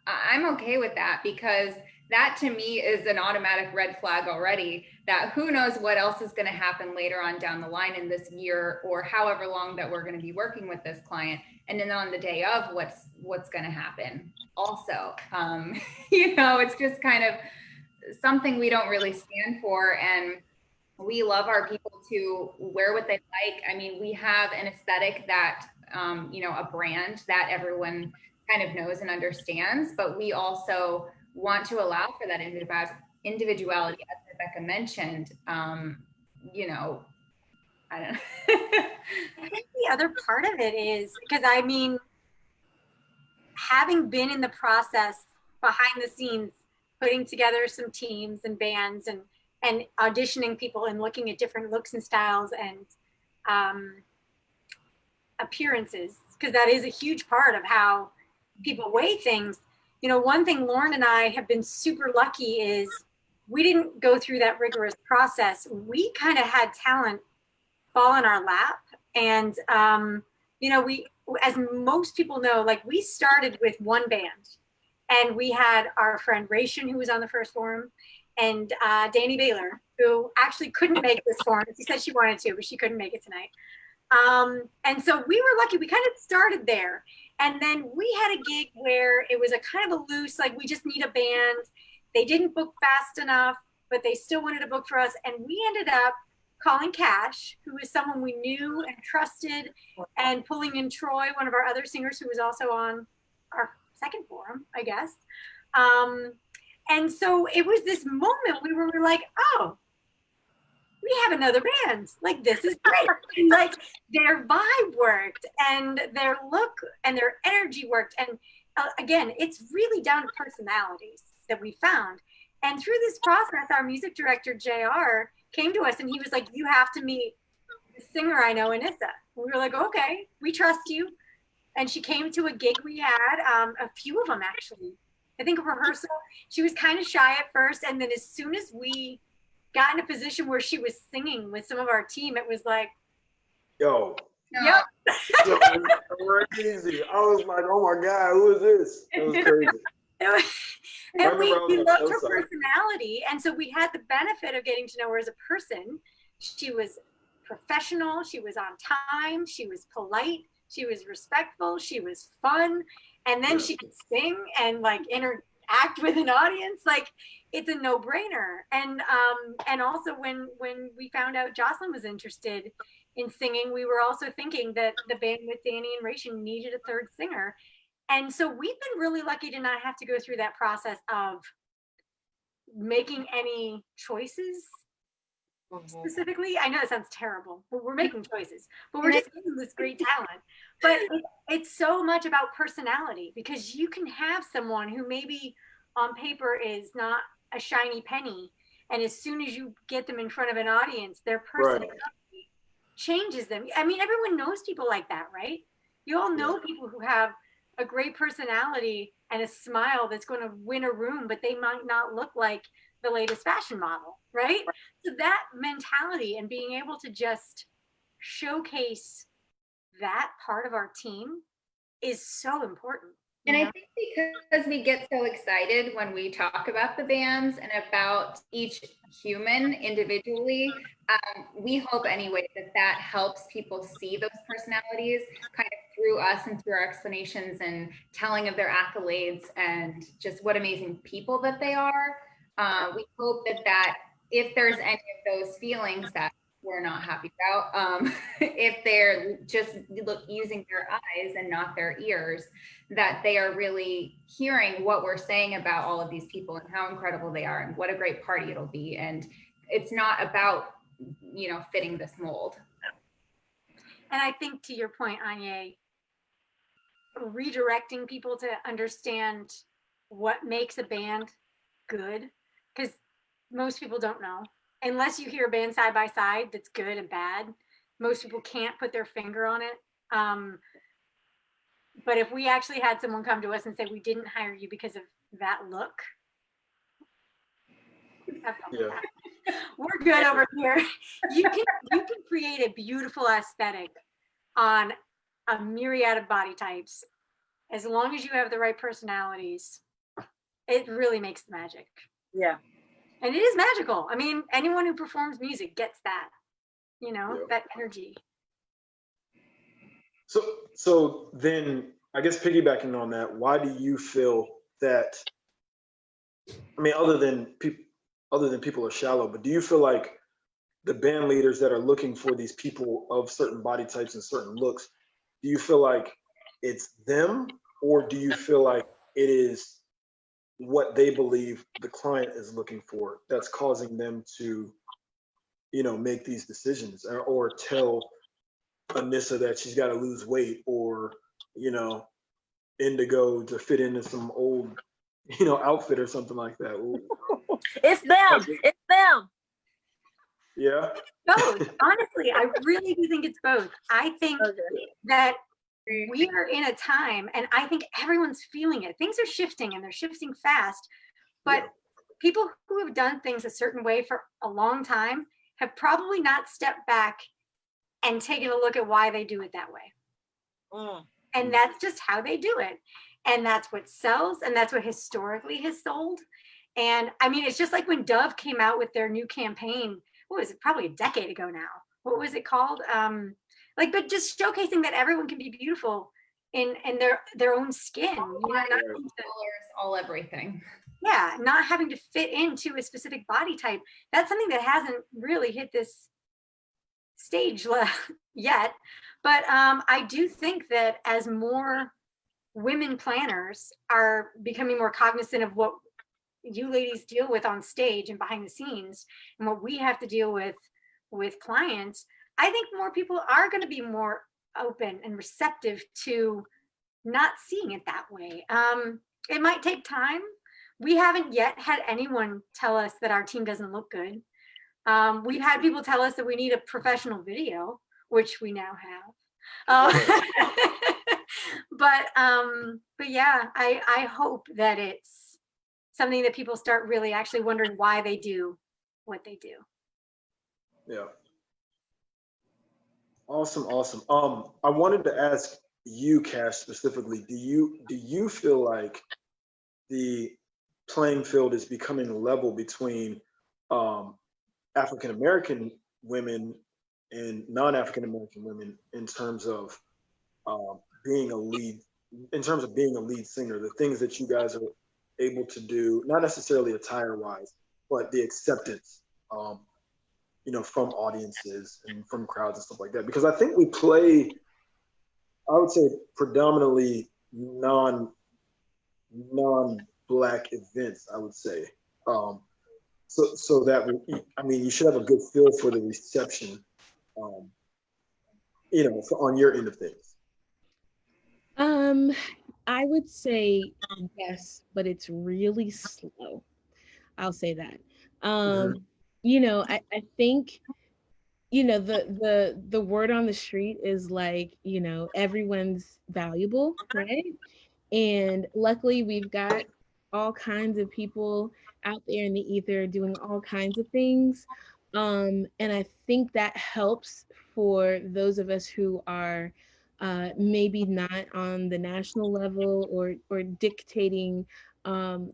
I'm okay with that, because that to me is an automatic red flag already, that who knows what else is going to happen later on down the line in this year or however long that we're going to be working with this client. And then on the day of, what's going to happen also. You know, it's just kind of something we don't really stand for. And we love our people to wear what they like. I mean, we have an aesthetic that, you know, a brand that everyone kind of knows and understands, but we also want to allow for that individuality, as Rebecca mentioned. You know, I don't know. I think the other part of it is, because I mean, having been in the process behind the scenes, putting together some teams and bands and auditioning people and looking at different looks and styles and appearances, because that is a huge part of how people weigh things. You know, one thing Lauren and I have been super lucky is we didn't go through that rigorous process. We kind of had talent fall in our lap. And, you know, we, as most people know, like we started with one band, and we had our friend Rachel, who was on the first forum, and Danny Baylor, who actually couldn't make this forum. She said she wanted to, but she couldn't make it tonight. And so we were lucky. We kind of started there. And then we had a gig where it was a kind of a loose, like we just need a band. They didn't book fast enough, but they still wanted to book for us. And we ended up calling Cash, who was someone we knew and trusted, and pulling in Troy, one of our other singers who was also on our second forum, I guess. And so it was this moment we were like, oh, we have another band. Like, this is great. And like their vibe worked, and their look and their energy worked. And again, it's really down to personalities that we found. And through this process, our music director, JR, came to us and he was like, you have to meet the singer I know, Anissa. We were like, okay, we trust you. And she came to a gig we had, a few of them actually. I think a rehearsal. She was kind of shy at first. And then as soon as we got in a position where she was singing with some of our team, it was like, Yo. yep. Yo, it was crazy. I was like, oh my God, who is this? It was crazy. And we around that loved her hillside. personality. And so we had the benefit of getting to know her as a person. She was professional. She was on time. She was polite. She was respectful. She was fun. And then she could sing and like interact with an audience. Like, it's a no-brainer. And also when we found out Jocelyn was interested in singing, we were also thinking that the band with Danny and Ration needed a third singer. And so we've been really lucky to not have to go through that process of making any choices specifically. I know it sounds terrible, but we're making choices, but we're just getting this great talent. But it's so much about personality, because you can have someone who maybe on paper is not a shiny penny, and as soon as you get them in front of an audience, their personality changes them. I mean, everyone knows people like that, right? You all know people who have a great personality and a smile that's going to win a room, but they might not look like the latest fashion model, right? So that mentality and being able to just showcase that part of our team is so important. And I think because we get so excited when we talk about the bands and about each human individually, we hope anyway that helps people see those personalities kind of through us and through our explanations and telling of their accolades and just what amazing people that they are. We hope that if there's any of those feelings that we're not happy about, if they're just using their eyes and not their ears, that they are really hearing what we're saying about all of these people and how incredible they are and what a great party it'll be. And it's not about, you know, fitting this mold. And I think, to your point, Aijne, redirecting people to understand what makes a band good, because most people don't know. Unless you hear a band side by side that's good and bad, most people can't put their finger on it. But if we actually had someone come to us and say, we didn't hire you because of that look, we're good over here. You can create a beautiful aesthetic on a myriad of body types. As long as you have the right personalities, it really makes the magic. Yeah. And it is magical. I mean, anyone who performs music gets that, you know, that energy. So then, I guess piggybacking on that, why do you feel that? I mean, other than people are shallow, but do you feel like the band leaders that are looking for these people of certain body types and certain looks, do you feel like it's them, or do you feel like it is what they believe the client is looking for that's causing them to, you know, make these decisions, or tell Anissa that she's got to lose weight, or, you know, Indigo to fit into some old, you know, outfit or something like that? It's them. It's them. Yeah. Both. Honestly, I really do think it's both. I think that we are in a time, and I think everyone's feeling it. Things are shifting, and they're shifting fast. But people who have done things a certain way for a long time have probably not stepped back and taken a look at why they do it that way. And that's just how they do it. And that's what sells, and that's what historically has sold. And I mean, it's just like when Dove came out with their new campaign, what was it, probably a decade ago now. What was it called? But just showcasing that everyone can be beautiful in their own skin. You know, not colors, all everything. Yeah, not having to fit into a specific body type. That's something that hasn't really hit this stage yet. But I do think that as more women planners are becoming more cognizant of what you ladies deal with on stage and behind the scenes, and what we have to deal with clients, I think more people are going to be more open and receptive to not seeing it that way. It might take time. We haven't yet had anyone tell us that our team doesn't look good. We've had people tell us that we need a professional video, which we now have. But yeah, I hope that it's something that people start really actually wondering why they do what they do. Yeah. Awesome. I wanted to ask you, Cash, specifically, do you feel like the playing field is becoming level between African American women and non-African American women in terms of being a lead, in terms of being a lead singer, the things that you guys are able to do, not necessarily attire-wise, but the acceptance, you know, from audiences and from crowds and stuff like that. Because I think we play, I would say, predominantly non-Black events, I would say. So that, I mean, you should have a good feel for the reception, you know, on your end of things. I would say yes, but it's really slow. I'll say that. You know, I think, you know, the word on the street is like, you know, everyone's valuable, right? And luckily we've got all kinds of people out there in the ether doing all kinds of things. And I think that helps for those of us who are maybe not on the national level or dictating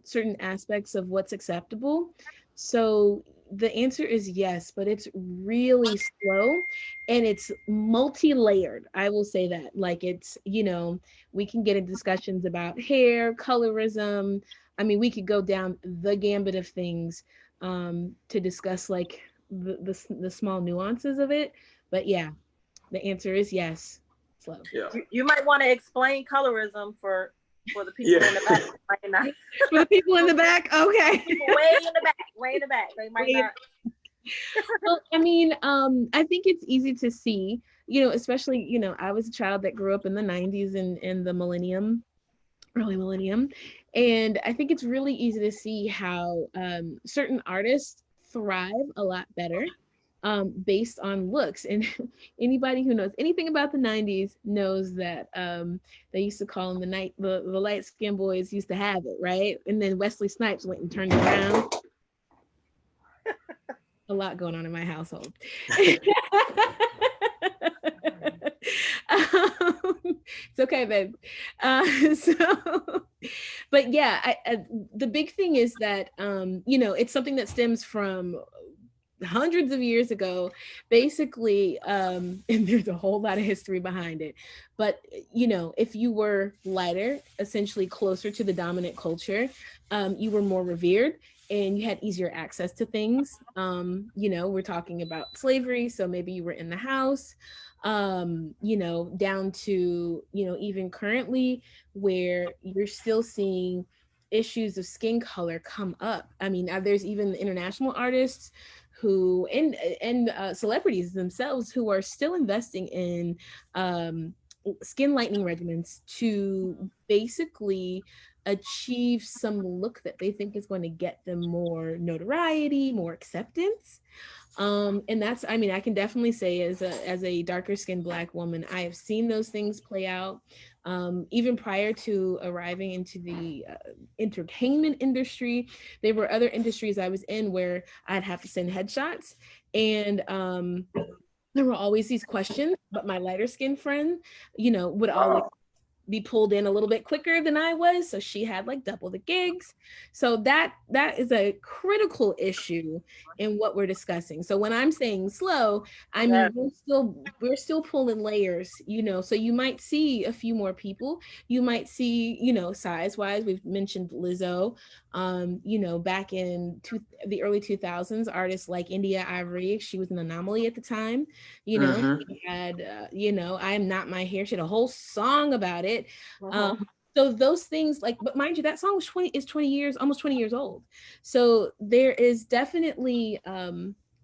certain aspects of what's acceptable. So the answer is yes, but it's really slow and it's multi-layered. I will say that. Like, it's, you know, we can get into discussions about hair, colorism. I mean, we could go down the gambit of things to discuss like the small nuances of it. But yeah, the answer is yes, slow. Yeah. You might want to explain colorism for the people in the back. Might not. For the people in the back, okay. People way in the back. They might not. Well, I mean, I think it's easy to see, you know, especially, you know, I was a child that grew up in the 90s and the millennium, early millennium. And I think it's really easy to see how certain artists thrive a lot better based on looks. And anybody who knows anything about the 90s knows that they used to call them the light skinned boys used to have it, right? And then Wesley Snipes went and turned it around. A lot going on in my household. It's okay, babe. But yeah, the big thing is that, you know, it's something that stems from hundreds of years ago, basically, and there's a whole lot of history behind it. But, you know, if you were lighter, essentially closer to the dominant culture, you were more revered and you had easier access to things. You know, we're talking about slavery, so maybe you were in the house, you know, down to, you know, even currently where you're still seeing issues of skin color come up. I mean, there's even international artists who and celebrities themselves who are still investing in skin lightening regimens to basically achieve some look that they think is going to get them more notoriety, more acceptance. And that's, I mean, I can definitely say as a darker skinned Black woman, I have seen those things play out. Even prior to arriving into the entertainment industry, there were other industries I was in where I'd have to send headshots, and there were always these questions, but my lighter skinned friend, you know, would always be pulled in a little bit quicker than I was. So she had like double the gigs. So that is a critical issue in what we're discussing. So when I'm saying slow, I mean, we're still pulling layers, you know, so you might see a few more people. You might see, you know, size wise, we've mentioned Lizzo, you know, back in the early 2000s, artists like India Ivory, she was an anomaly at the time, you know, she had, you know, I Am Not My Hair, she had a whole song about it. So those things, like, but mind you, that song was 20 years, almost 20 years old. So there is definitely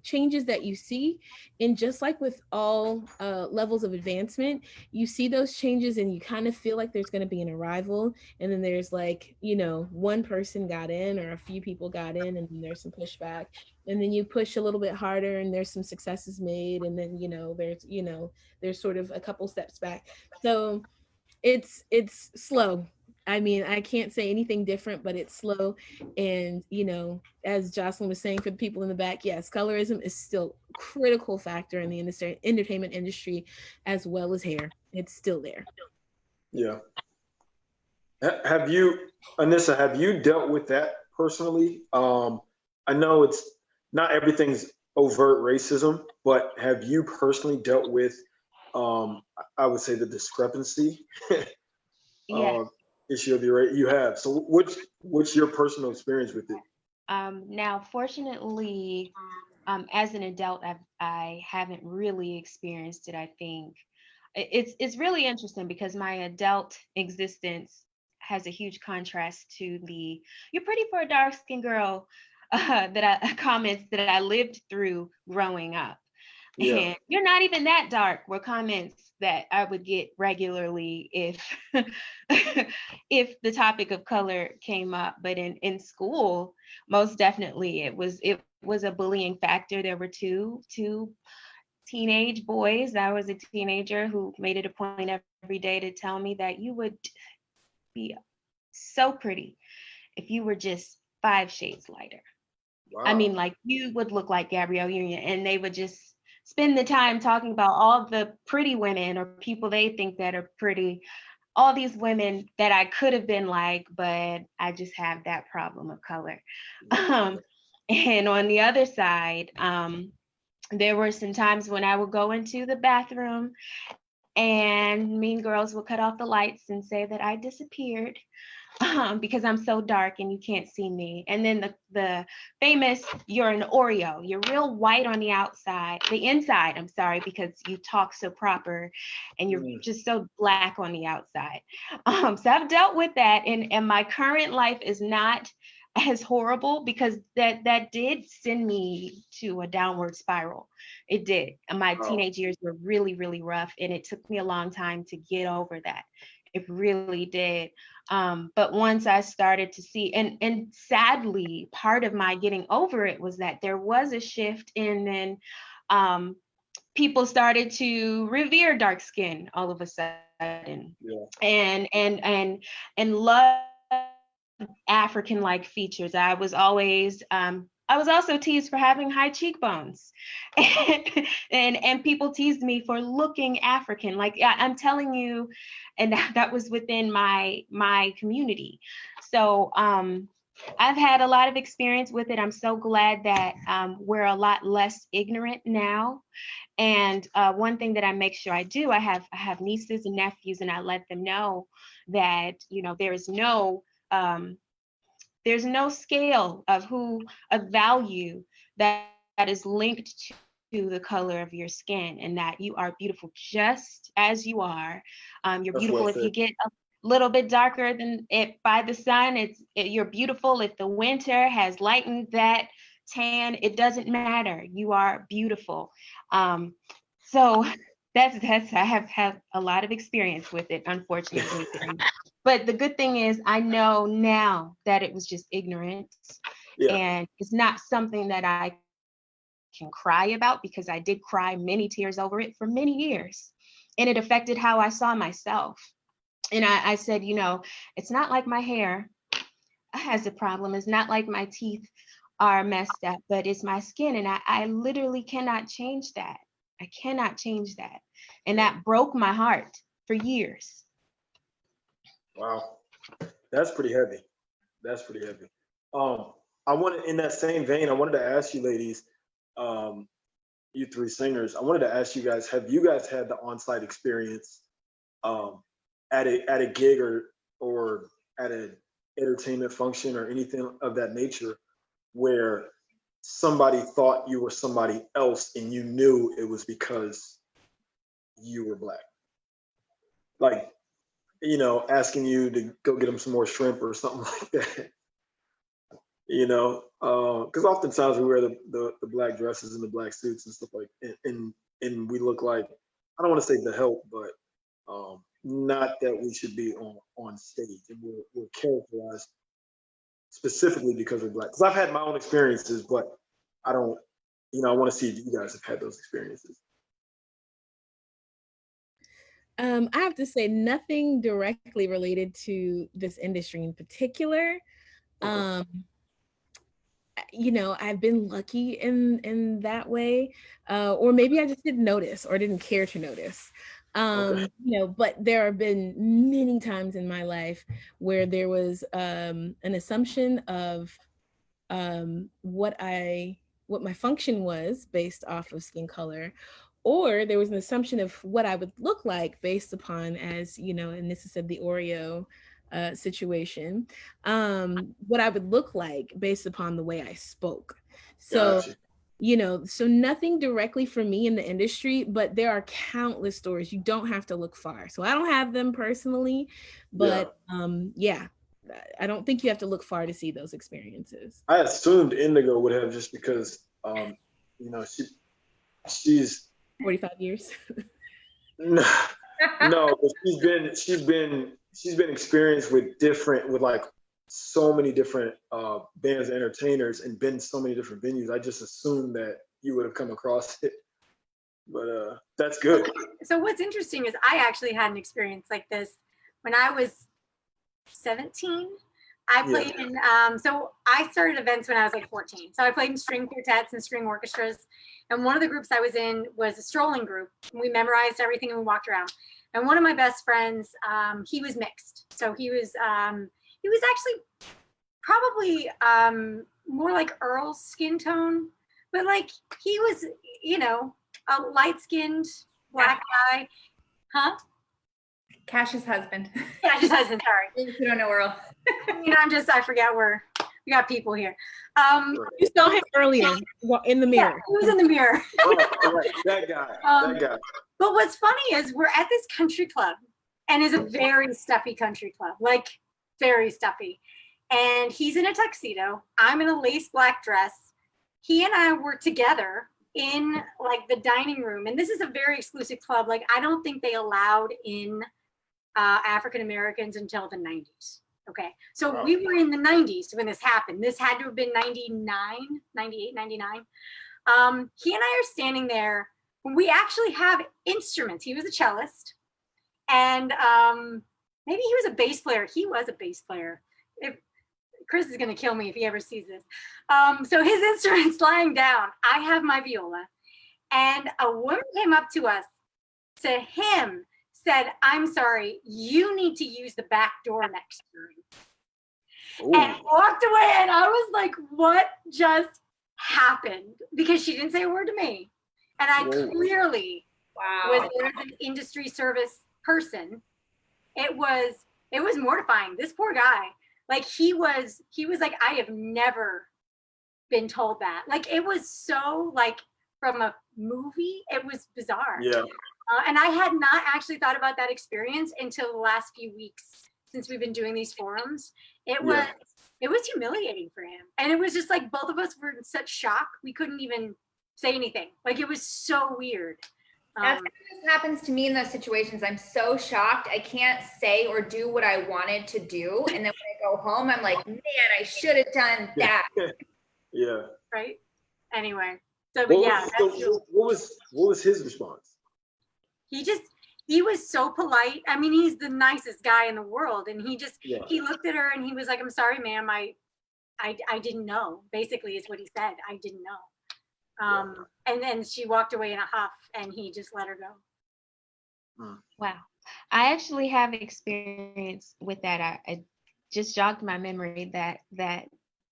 changes that you see. And just like with all levels of advancement, you see those changes and you kind of feel like there's going to be an arrival. And then there's like, you know, one person got in or a few people got in and then there's some pushback. And then you push a little bit harder and there's some successes made. And then, you know, there's sort of a couple steps back. So it's slow. I mean, I can't say anything different, but it's slow. And, you know, as Jocelyn was saying, for the people in the back, yes, colorism is still a critical factor in the entertainment industry, as well as hair. It's still there. Yeah. Have you, Anissa, have you dealt with that personally. I know it's not everything's overt racism, but have you personally dealt with, I would say, the discrepancy Yeah. issue of your you have? So what's your personal experience with it? Now, fortunately, as an adult, I haven't really experienced it. I think it's really interesting because my adult existence has a huge contrast to the "you're pretty for a dark skinned girl" comments that I lived through growing up. Yeah. And "you're not even that dark" were comments that I would get regularly if if the topic of color came up. But in school, most definitely it was a bullying factor. There were two teenage boys. I was a teenager who made it a point every day to tell me that you would be so pretty if you were just 5 shades lighter. Wow. I mean, like, you would look like Gabrielle Union, and they would just spend the time talking about all the pretty women or people they think that are pretty, all these women that I could have been like, but I just have that problem of color. And on the other side, there were some times when I would go into the bathroom and mean girls would cut off the lights and say that I disappeared because I'm so dark and you can't see me. And then the famous "you're an Oreo, you're real white on the outside, the inside, I'm sorry, because you talk so proper and you're just so black on the outside." So I've dealt with that, and my current life is not as horrible because that did send me to a downward spiral. It did. My teenage years were really, really rough, and it took me a long time to get over that. It really did. But once I started to see, and sadly, part of my getting over it was that there was a shift in people started to revere dark skin all of a sudden, and love African-like features. I was also teased for having high cheekbones, and people teased me for looking African. Like, I'm telling you, and that was within my community. So I've had a lot of experience with it. I'm so glad that we're a lot less ignorant now. And one thing that I make sure I do, I have nieces and nephews, and I let them know that there's no scale of value that is linked to the color of your skin, and that you are beautiful just as you are. You're That's beautiful well if said. you get a little bit darker than it by the sun. You're beautiful if the winter has lightened that tan. It doesn't matter. You are beautiful. So that's I have had a lot of experience with it, unfortunately. But the good thing is I know now that it was just ignorance, and it's not something that I can cry about, because I did cry many tears over it for many years, and it affected how I saw myself. And I said, it's not like my hair has a problem. It's not like my teeth are messed up, but it's my skin. And I literally cannot change that. I cannot change that. And that broke my heart for years. Wow, that's pretty heavy. That's pretty heavy. I wanted, in that same vein, I wanted to ask you ladies, you three singers, I wanted to ask you guys, have you guys had the on-site experience at a gig or at an entertainment function or anything of that nature where somebody thought you were somebody else and you knew it was because you were Black? Like, asking you to go get them some more shrimp or something like that. Because oftentimes we wear the Black dresses and the Black suits and stuff like that, and we look like, I don't want to say the help, but not that we should be on stage, and we're characterized specifically because we're Black. Because I've had my own experiences, but I don't, I want to see if you guys have had those experiences. I have to say nothing directly related to this industry in particular. Okay. I've been lucky in that way, or maybe I just didn't notice or didn't care to notice. But there have been many times in my life where there was an assumption of what my function was based off of skin color, or there was an assumption of what I would look like based upon, as you know, and this is the Oreo situation, what I would look like based upon the way I spoke. So, Gotcha. you know, so nothing directly for me in the industry, but there are countless stories. You don't have to look far. So I don't have them personally, but yeah, I don't think you have to look far to see those experiences. I assumed Indigo would have, just because, you know, she's 45 years. no, but she's been experienced with like so many different bands and entertainers, and been so many different venues. I just assumed that you would have come across it, but that's good. So what's interesting is I actually had an experience like this when I was 17. I played in, so I started events when I was like 14. So I played in string quartets and string orchestras. And one of the groups I was in was a strolling group. We memorized everything and we walked around. And one of my best friends, he was mixed. So he was actually probably more like Earl's skin tone, but like he was, you know, a light-skinned black guy. Huh? Cash's husband. Cash's husband, sorry. You don't know Earl. You know, I forget where we got people here. You saw him earlier in the mirror. Yeah, he was in the mirror. Right. That guy. But what's funny is we're at this country club, and it's a very stuffy country club, like very stuffy. And he's in a tuxedo. I'm in a lace black dress. He and I were together in like the dining room. And this is a very exclusive club. Like, I don't think they allowed in African Americans until the 90s. Okay. So we were in the 90s when this happened. This had to have been 99, 98, 99. He and I are standing there. We actually have instruments. He was a cellist. And maybe he was a bass player. He was a bass player. Chris is going to kill me if he ever sees this. So his instrument's lying down. I have my viola. And a woman came up to us, to him, said, "I'm sorry, you need to use the back door next time." And walked away. And I was like, what just happened? Because she didn't say a word to me. And I clearly was there as an industry service person. It was mortifying. This poor guy, like he was like, I have never been told that. Like, it was so like from a movie, it was bizarre. Yeah. And I had not actually thought about that experience until the last few weeks since we've been doing these forums. It was humiliating for him. And it was just like both of us were in such shock. We couldn't even say anything. Like, it was so weird. As this happens to me in those situations, I'm so shocked. I can't say or do what I wanted to do. And then when I go home, I'm like, man, I should have done that. Yeah. Right? Anyway. So, but what was his response? He was so polite. I mean, he's the nicest guy in the world. And he looked at her and he was like, "I'm sorry, ma'am. I didn't know," basically is what he said. I didn't know. And then she walked away in a huff and he just let her go. Wow. I actually have experience with that. I just jogged my memory that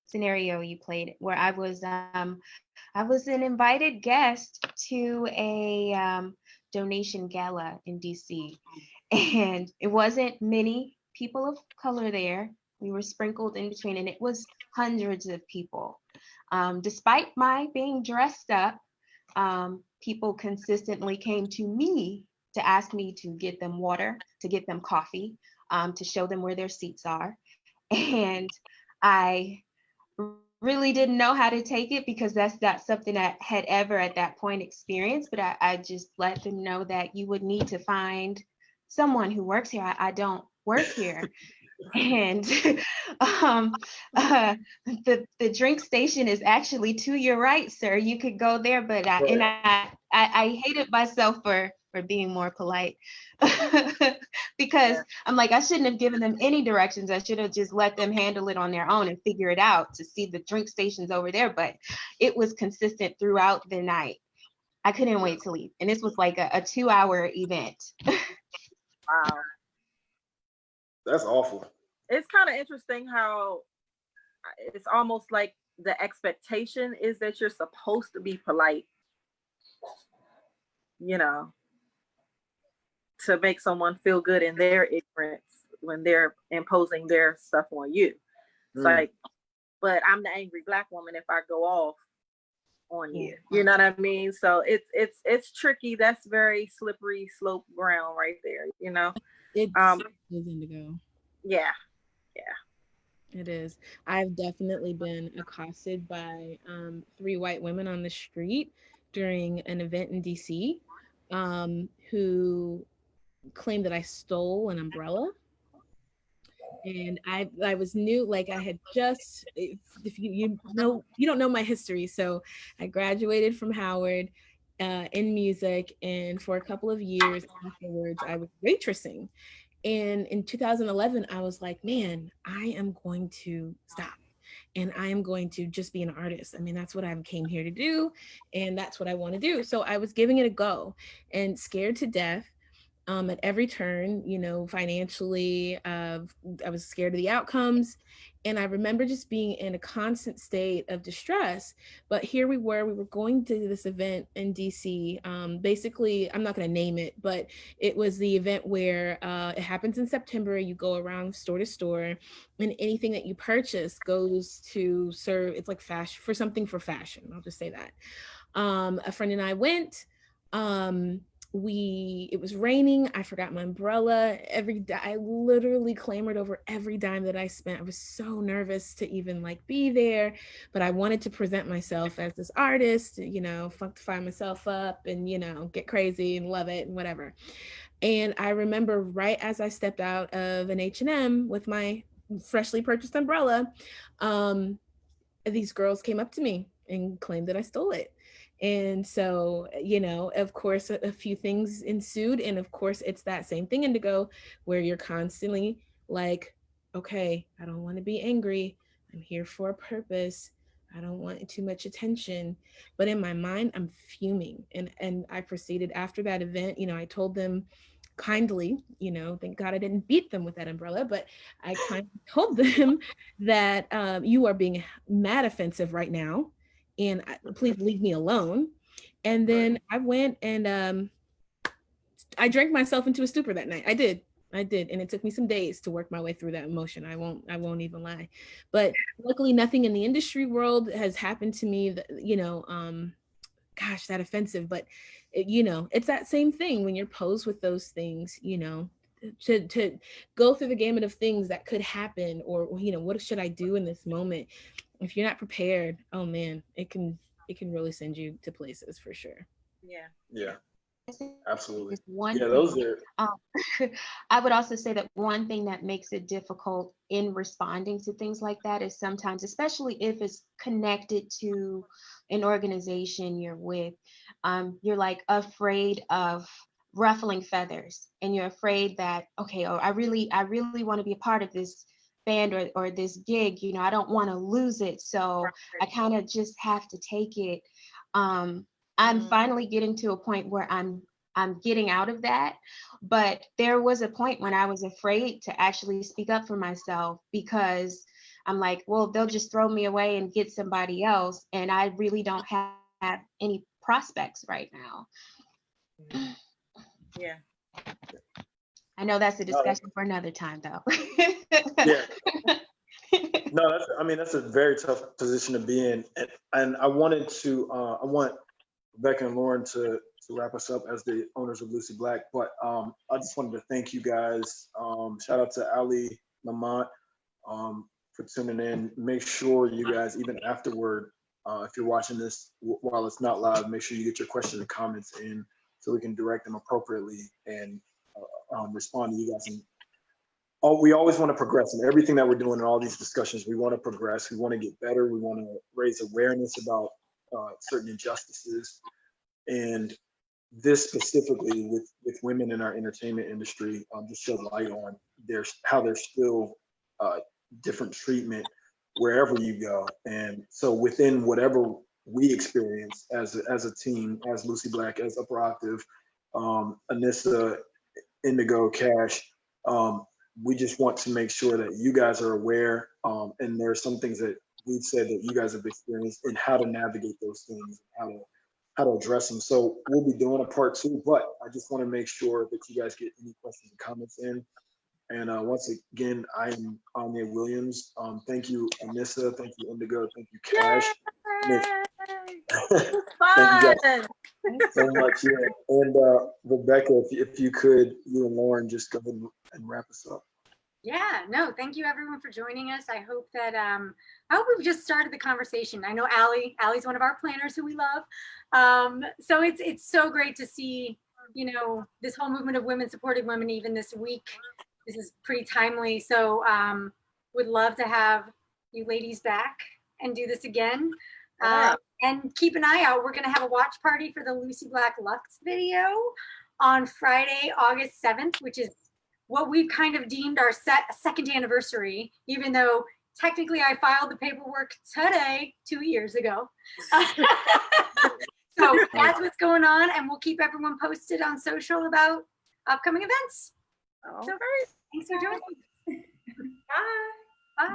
scenario you played where I was an invited guest to a donation gala in DC, and it wasn't many people of color there. We were sprinkled in between, and it was hundreds of people. Despite my being dressed up, people consistently came to me to ask me to get them water, to get them coffee, to show them where their seats are. And I really didn't know how to take it because that's not something I had ever at that point experienced, but I just let them know that you would need to find someone who works here. I don't work here. And the drink station is actually to your right, sir. You could go there, but I hated myself for being more polite because I'm like, I shouldn't have given them any directions. I should have just let them handle it on their own and figure it out to see the drink stations over there. But it was consistent throughout the night. I couldn't wait to leave. And this was like a 2-hour event. Wow. That's awful. It's kind of interesting how it's almost like the expectation is that you're supposed to be polite, you know, to make someone feel good in their ignorance when they're imposing their stuff on you. It's like, but I'm the angry Black woman if I go off on you. You know what I mean? So it's tricky. That's very slippery slope ground right there, you know? It is Indigo. Yeah. It is. I've definitely been accosted by 3 white women on the street during an event in DC who claimed that I stole an umbrella. And I was new, like I had just, if you know, you don't know my history. So I graduated from Howard in music, and for a couple of years afterwards, I was waitressing. And in 2011, I was like, man, I am going to stop. And I am going to just be an artist. I mean, that's what I came here to do. And that's what I want to do. So I was giving it a go and scared to death. At every turn, you know, financially, I was scared of the outcomes. And I remember just being in a constant state of distress. But here we were going to this event in DC. Basically, I'm not going to name it, but it was the event where it happens in September. You go around store to store, and anything that you purchase goes to serve, it's like fashion, for something for fashion. I'll just say that. A friend and I went. It was raining. I forgot my umbrella. I literally clamored over every dime that I spent. I was so nervous to even like be there, but I wanted to present myself as this artist, you know, functify myself up and, you know, get crazy and love it and whatever. And I remember right as I stepped out of an H&M with my freshly purchased umbrella, these girls came up to me and claimed that I stole it. And so, you know, of course, a few things ensued. And of course, it's that same thing, Indigo, where you're constantly like, okay, I don't want to be angry. I'm here for a purpose. I don't want too much attention. But in my mind, I'm fuming. And I proceeded after that event, you know, I told them kindly, you know, thank God I didn't beat them with that umbrella, but I kind of told them that you are being mad offensive right now. And please leave me alone. And then I went and I drank myself into a stupor that night. I did. And it took me some days to work my way through that emotion. I won't even lie. But luckily nothing in the industry world has happened to me that, you know, gosh, that offensive, but you know, it's that same thing when you're posed with those things, you know, to go through the gamut of things that could happen, or, you know, what should I do in this moment? If you're not prepared, oh man, it can really send you to places for sure. Yeah, absolutely. One Yeah, those are. I would also say that one thing that makes it difficult in responding to things like that is sometimes, especially if it's connected to an organization you're with, you're like afraid of ruffling feathers, and you're afraid that, okay, I really want to be a part of this band or this gig, you know, I don't want to lose it, so I kind of just have to take it. I'm finally getting to a point where I'm getting out of that, but there was a point when I was afraid to actually speak up for myself, because I'm like, well, they'll just throw me away and get somebody else, and I really don't have any prospects right now. Yeah. I know that's a discussion for another time, though. Yeah. No, that's a very tough position to be in, and I want Rebecca and Lauren to wrap us up as the owners of Lucy Black, but I just wanted to thank you guys. Shout out to Ali Lamont for tuning in. Make sure you guys, even afterward, if you're watching this while it's not live, make sure you get your questions and comments in so we can direct them appropriately and respond to you guys. And we always want to progress in everything that we're doing in all these discussions. We want to progress. We want to get better. We want to raise awareness about certain injustices. And this specifically with women in our entertainment industry just shed light on how there's still different treatment wherever you go. And so within whatever we experience as a team, as Lucy Black, as Upper Octave, Anissa, Indigo, Cash, we just want to make sure that you guys are aware, and there are some things that we've said that you guys have experienced and how to navigate those things, how to address them. So we'll be doing a part 2, but I just want to make sure that you guys get any questions and comments in. And once again, I am Aijne Williams. Thank you, Anissa. Thank you, Indigo. Thank you, Cash. Thank you guys so much. Yeah. And Rebecca, if you could, you and Lauren, just go ahead and wrap us up. Yeah, no, thank you everyone for joining us. I hope that, I hope we've just started the conversation. I know Allie's one of our planners who we love. So it's so great to see, you know, this whole movement of women supporting women even this week. This is pretty timely. So would love to have you ladies back and do this again. And keep an eye out. We're going to have a watch party for the Lucy Black Lux video on Friday, August 7th, which is what we've kind of deemed our second anniversary, even though technically I filed the paperwork today, 2 years ago. So that's what's going on, and we'll keep everyone posted on social about upcoming events. All So, right. thanks for joining. Bye. Bye.